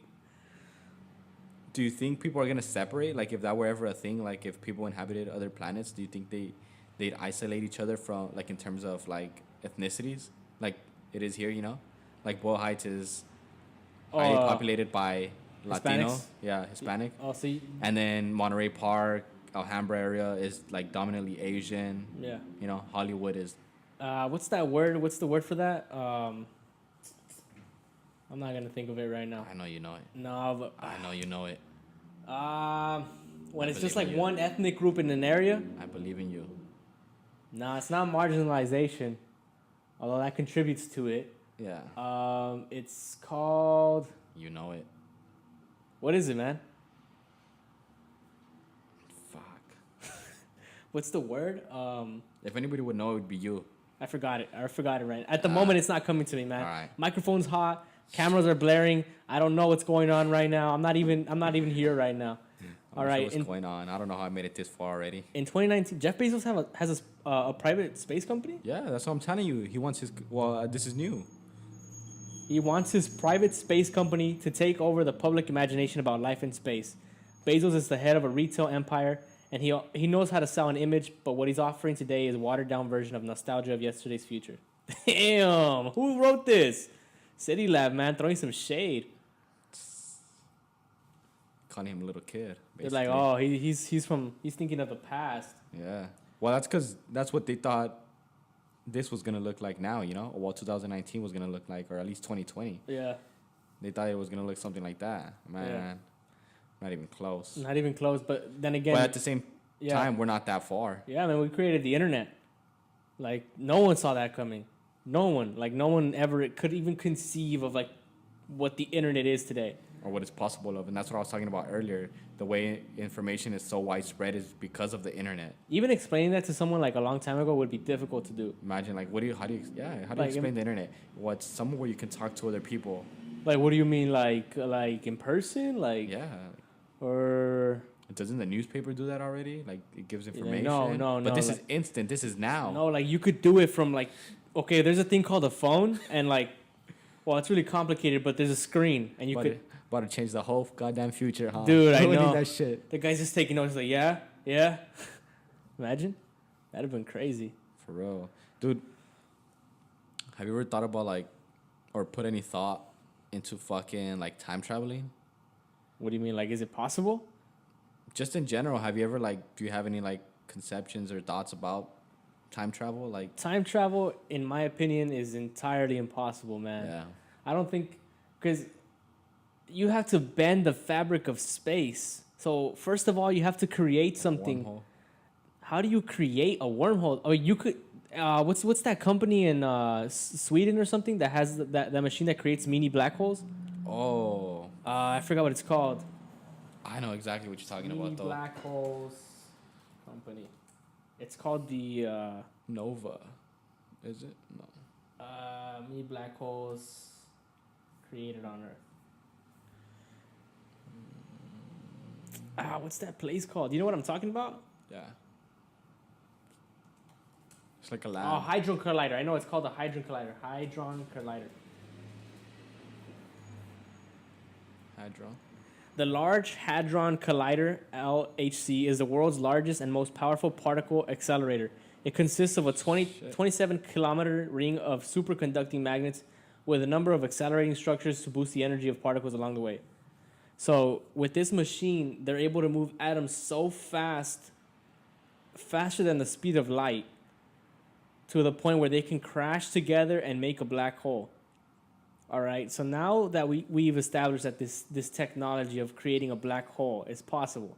people are gonna separate? Like, if that were ever a thing, like if people inhabited other planets, do you think they'd isolate each other from, like, in terms of like ethnicities, like it is here? You know, like Boyle Heights is highly populated by Latino, Hispanics? Hispanic. Oh, see. And then Monterey Park, Alhambra area is like dominantly Asian. Yeah. You know, Hollywood is. What's that word? What's the word for that? I'm not gonna think of it right now. I know you know it. No, but I know you know it. When it's just like one ethnic group in an area. I believe in you. No, it's not marginalization, although that contributes to it. Yeah. It's called. You know it. What is it, man? Fuck. What's the word? If anybody would know, it would be you. I forgot it right. At the moment, it's not coming to me, man. All right. Microphone's hot. Cameras are blaring. I don't know what's going on right now. I'm not even here right now. All right. What's going on? I don't know how I made it this far already. In 2019, Jeff Bezos has a private space company. Yeah, that's what I'm telling you. He wants his. This is new. He wants his private space company to take over the public imagination about life in space. Bezos is the head of a retail empire, and he knows how to sell an image, but what he's offering today is a watered-down version of nostalgia of yesterday's future. Damn, who wrote this? City Lab, man, throwing some shade. Calling him a little kid. Basically. They're like, oh, he's thinking of the past. Yeah. Well, that's because that's what they thought this was gonna look like now, you know, or what 2019 was gonna look like, or at least 2020. Yeah. They thought it was gonna look something like that. Man, not even close. Not even close. But then again, but at the same time, we're not that far. Yeah, man, we created the internet. Like no one saw that coming. No one ever could even conceive of like what the internet is today. Or what it's possible of. And that's what I was talking about earlier. The way information is so widespread is because of the internet. Even explaining that to someone like a long time ago would be difficult to do. Imagine like how do you explain the internet? What's somewhere where you can talk to other people? Like what do you mean like in person? Like yeah. Or Doesn't the newspaper do that already? Like, it gives information? No. But this like, is instant. This is now. No, like, you could do it from, like, okay, there's a thing called a phone, and, like, well, it's really complicated, but there's a screen, and you could... About to change the whole goddamn future, huh? Dude, I know. That shit. The guy's just taking notes, like, yeah. Imagine. That'd have been crazy. For real. Dude, have you ever thought about, like, or put any thought into fucking, like, time traveling? What do you mean? Like, is it possible? Just in general, have you ever, like, do you have any, like, conceptions or thoughts about time travel? Like, time travel, in my opinion, is entirely impossible, man. Yeah. I don't think, because you have to bend the fabric of space. So, first of all, you have to create something. Wormhole. How do you create a wormhole? Oh, you could... what's that company in Sweden or something that has that machine that creates mini black holes? Oh. I forgot what it's called. I know exactly what you're talking Mini about, though. black holes company. It's called the... Nova. Is it? No. mini black holes created on Earth. What's that place called? You know what I'm talking about? Yeah. It's like a lab. Oh, Hadron Collider. I know it's called the Hadron Collider. Hadron Collider. Hadron. The Large Hadron Collider, LHC, is the world's largest and most powerful particle accelerator. It consists of a 27-kilometer ring of superconducting magnets with a number of accelerating structures to boost the energy of particles along the way. So with this machine, they're able to move atoms so fast, faster than the speed of light, to the point where they can crash together and make a black hole. All right, so now that we've established that this technology of creating a black hole is possible.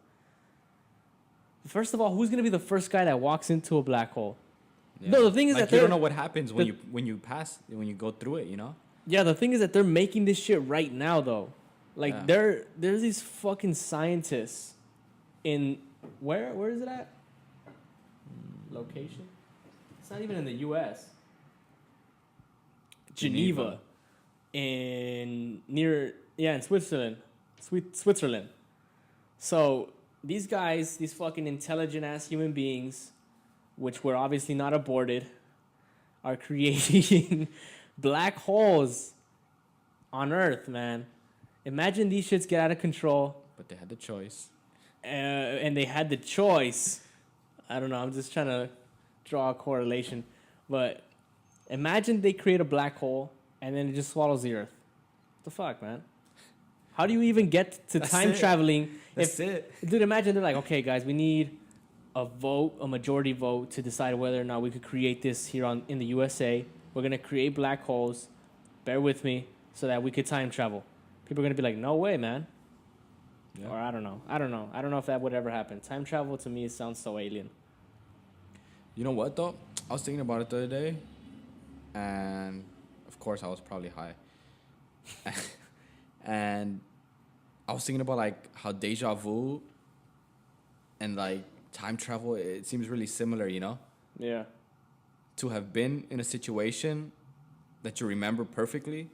First of all, who's going to be the first guy that walks into a black hole? Yeah. No, the thing is like that you don't know what happens when you go through it, you know? Yeah, the thing is that they're making this shit right now, though. Like, Yeah. there's these fucking scientists in... Where is it at? Location? It's not even in the U.S. Geneva. In Switzerland. Switzerland. So, these guys, these fucking intelligent-ass human beings, which were obviously not aborted, are creating black holes on Earth, man. Imagine these shits get out of control. But they had the choice. And they had the choice. I don't know. I'm just trying to draw a correlation. But imagine they create a black hole and then it just swallows the Earth. What the fuck, man? How do you even get to time traveling? That's it. Dude, imagine they're like, okay, guys, we need a majority vote to decide whether or not we could create this here in the USA. We're going to create black holes. Bear with me so that we could time travel. People are going to be like, no way, man. Yeah. Or I don't know. I don't know if that would ever happen. Time travel, to me, it sounds so alien. You know what, though? I was thinking about it the other day. And, of course, I was probably high. And I was thinking about, like, how deja vu and, like, time travel, it seems really similar, you know? Yeah. To have been in a situation that you remember perfectly.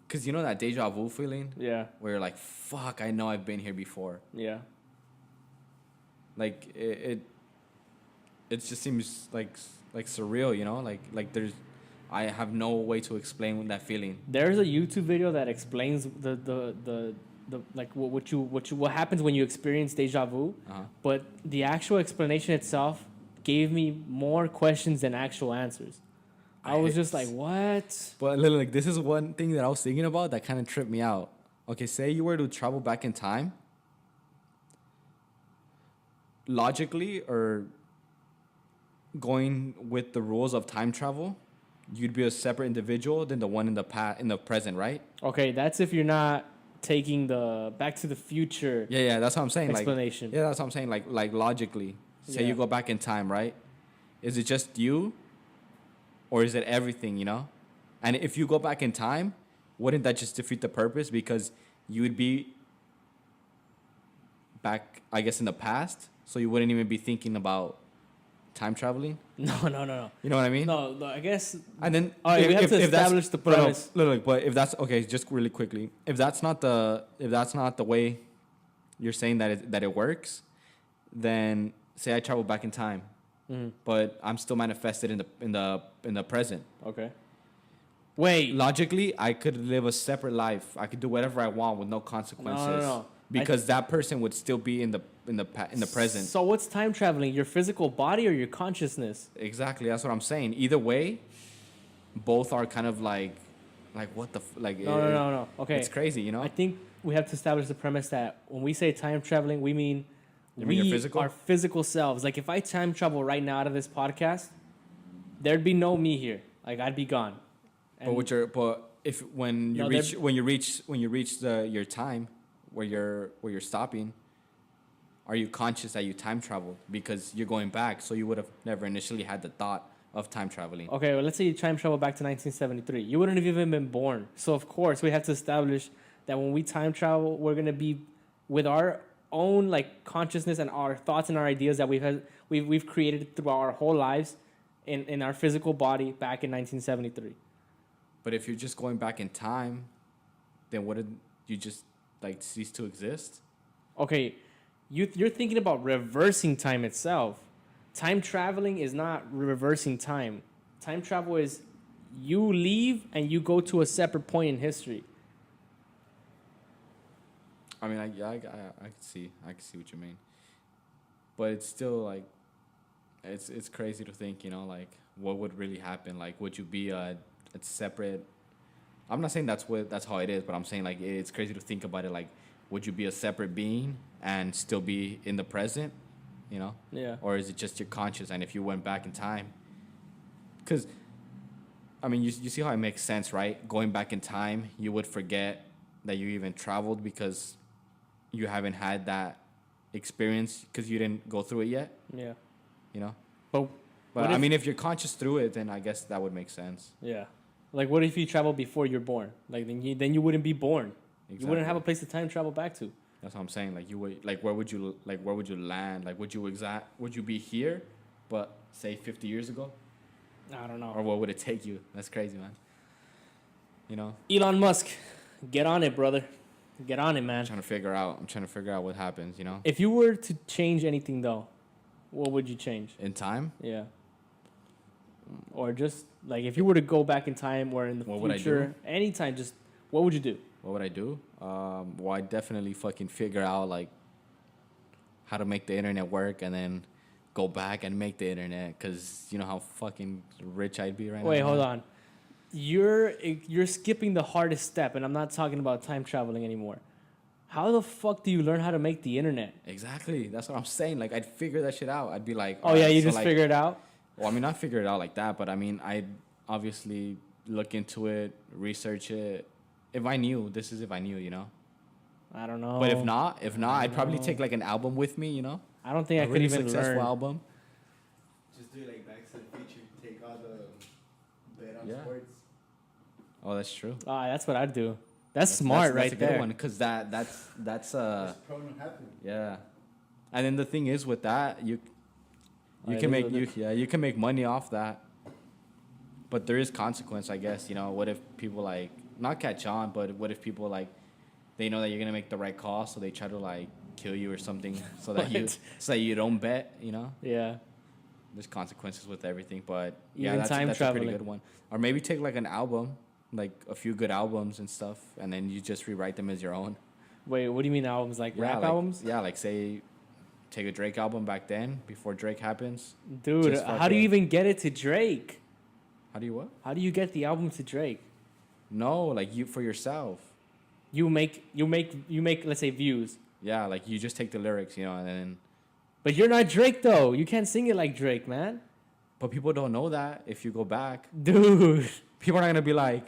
Because you know that deja vu feeling? Yeah. Where you're like, fuck, I know I've been here before. Yeah. Like, it just seems like surreal, you know? Like there's... I have no way to explain that feeling. There's a YouTube video that explains the like what happens when you experience deja vu. Uh-huh. But the actual explanation itself gave me more questions than actual answers. I was just like, what? But literally, like, this is one thing that I was thinking about that kind of tripped me out. Okay, say you were to travel back in time. Logically, or going with the rules of time travel, you'd be a separate individual than the one in the present, right? Okay, that's if you're not taking the Back to the Future. Yeah, that's what I'm saying. Explanation. Yeah, that's what I'm saying. Like logically, say you go back in time, right? Is it just you? Or is it everything, you know? And if you go back in time, wouldn't that just defeat the purpose? Because you would be back, I guess, in the past. So you wouldn't even be thinking about time traveling. No. You know what I mean? No, I guess. And then we have to establish the premise. Literally, but if that's okay, just really quickly, if that's not the way you're saying that it works, then say I travel back in time, but I'm still manifested in the present. Okay. Wait. Logically, I could live a separate life. I could do whatever I want with no consequences. No. Because that person would still be in the present. So what's time traveling? Your physical body or your consciousness? Exactly. That's what I'm saying. Either way, both are kind of like what the No. Okay. It's crazy, you know. I think we have to establish the premise that when we say time traveling, we mean our physical selves. Like if I time travel right now out of this podcast, there'd be no me here. Like I'd be gone. And when you reach your time where you're stopping, are you conscious that you time traveled because you're going back? So you would have never initially had the thought of time traveling. Okay, well, let's say you time travel back to 1973. You wouldn't have even been born. So of course we have to establish that when we time travel, we're gonna be with our own like consciousness and our thoughts and our ideas that we've created throughout our whole lives in our physical body back in 1973. But if you're just going back in time, then what did you just like cease to exist? Okay, you're thinking about reversing time itself. Time traveling is not reversing time. Time travel is you leave and you go to a separate point in history. I mean, I can see what you mean, but it's still like, it's crazy to think, you know, like what would really happen? Like, would you be a separate? I'm not saying that's how it is, but I'm saying like it's crazy to think about it. Like, would you be a separate being and still be in the present? You know? Yeah. Or is it just your conscious? And if you went back in time, because, I mean, you see how it makes sense, right? Going back in time, you would forget that you even traveled because you haven't had that experience because you didn't go through it yet. Yeah. You know? But I mean, if you're conscious through it, then I guess that would make sense. Yeah. Like, what if you travel before you're born? Like, then you wouldn't be born. Exactly. You wouldn't have a place to time travel back to. That's what I'm saying. Like, you would, like, where would you land? Like, would you be here, but say 50 years ago? I don't know. Or what would it take you? That's crazy, man. You know? Elon Musk, get on it, brother. Get on it, man. I'm trying to figure out what happens, you know? If you were to change anything, though, what would you change? In time? Yeah. Or just, like, if you were to go back in time or in the future, anytime, just, what would you do? What would I do? Well, I'd definitely fucking figure out, like, how to make the internet work and then go back and make the internet, because you know how fucking rich I'd be right now. Wait, hold on. You're skipping the hardest step, and I'm not talking about time traveling anymore. How the fuck do you learn how to make the internet? Exactly. That's what I'm saying. Like, I'd figure that shit out. I'd be like... Oh, yeah, you just figure it out? Well, I mean, not figure it out like that, but I mean, I'd obviously look into it, research it. If I knew, you know? I don't know. But if not, I'd probably take like an album with me, you know? I don't think I could even successful learn. album. Just do like Back to the Future, take all the bet on sports. Oh, that's true. That's what I'd do. That's smart, right there. That's a good one, because that's prone to happen. Yeah. And then the thing is with that, you can make money off that. But there is consequence, I guess. You know, what if people like not catch on, but what if people like they know that you're gonna make the right call, so they try to like kill you or something, so that you don't bet. You know. Yeah. There's consequences with everything, but even that's time a traveling. pretty good one. Or maybe take like an album, like a few good albums and stuff, and then you just rewrite them as your own. Wait, what do you mean albums? Like rap albums? Yeah, like say, take a Drake album back then, before Drake happens. Dude, how do you even get it to Drake? How do you what? How do you get the album to Drake? No, like you for yourself. You make let's say views. Yeah, like you just take the lyrics, you know, and then. But you're not Drake though. You can't sing it like Drake, man. But people don't know that if you go back. Dude. People are not gonna be like,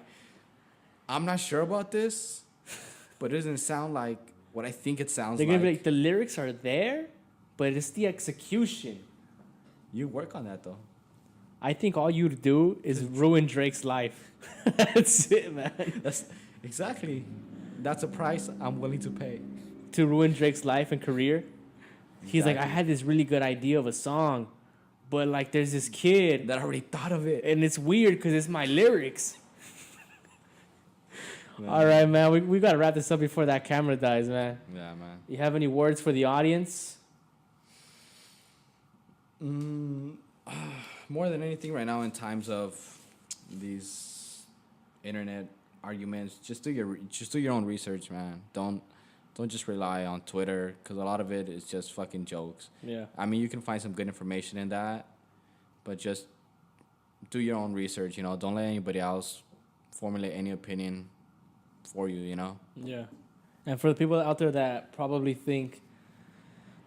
I'm not sure about this, but it doesn't sound like what I think it sounds like. They're gonna be like, the lyrics are there, but it's the execution. You work on that though. I think all you do is ruin Drake's life. That's it, man. That's exactly. That's a price I'm willing to pay. To ruin Drake's life and career? He's like, I had this really good idea of a song, but like there's this kid that already thought of it. And it's weird because it's my lyrics. All right, man. We got to wrap this up before that camera dies, man. Yeah, man. You have any words for the audience? More than anything right now in times of these internet arguments, just do your own research, man. Don't just rely on Twitter, because a lot of it is just fucking jokes. Yeah. I mean, you can find some good information in that, but just do your own research, you know. Don't let anybody else formulate any opinion for you, you know. Yeah. And for the people out there that probably think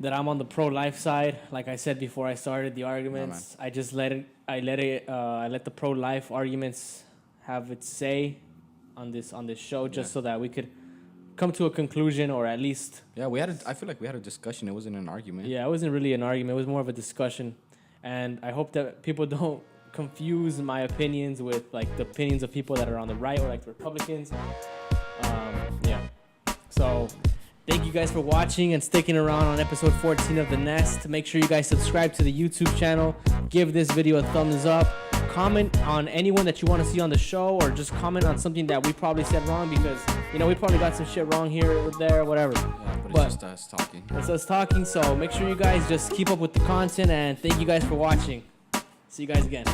that I'm on the pro-life side, like I said before I started the arguments, I let the pro-life arguments have its say on this show, just so that we could come to a conclusion, or at least... Yeah, I feel like we had a discussion. It wasn't an argument. Yeah, it wasn't really an argument. It was more of a discussion. And I hope that people don't confuse my opinions with, like, the opinions of people that are on the right, or, like, the Republicans. Yeah. So... thank you guys for watching and sticking around on episode 14 of The Nest. Make sure you guys subscribe to the YouTube channel. Give this video a thumbs up. Comment on anyone that you want to see on the show, or just comment on something that we probably said wrong, because, you know, we probably got some shit wrong here or there, whatever. Yeah, but it's just us talking. It's us talking, so make sure you guys just keep up with the content, and thank you guys for watching. See you guys again.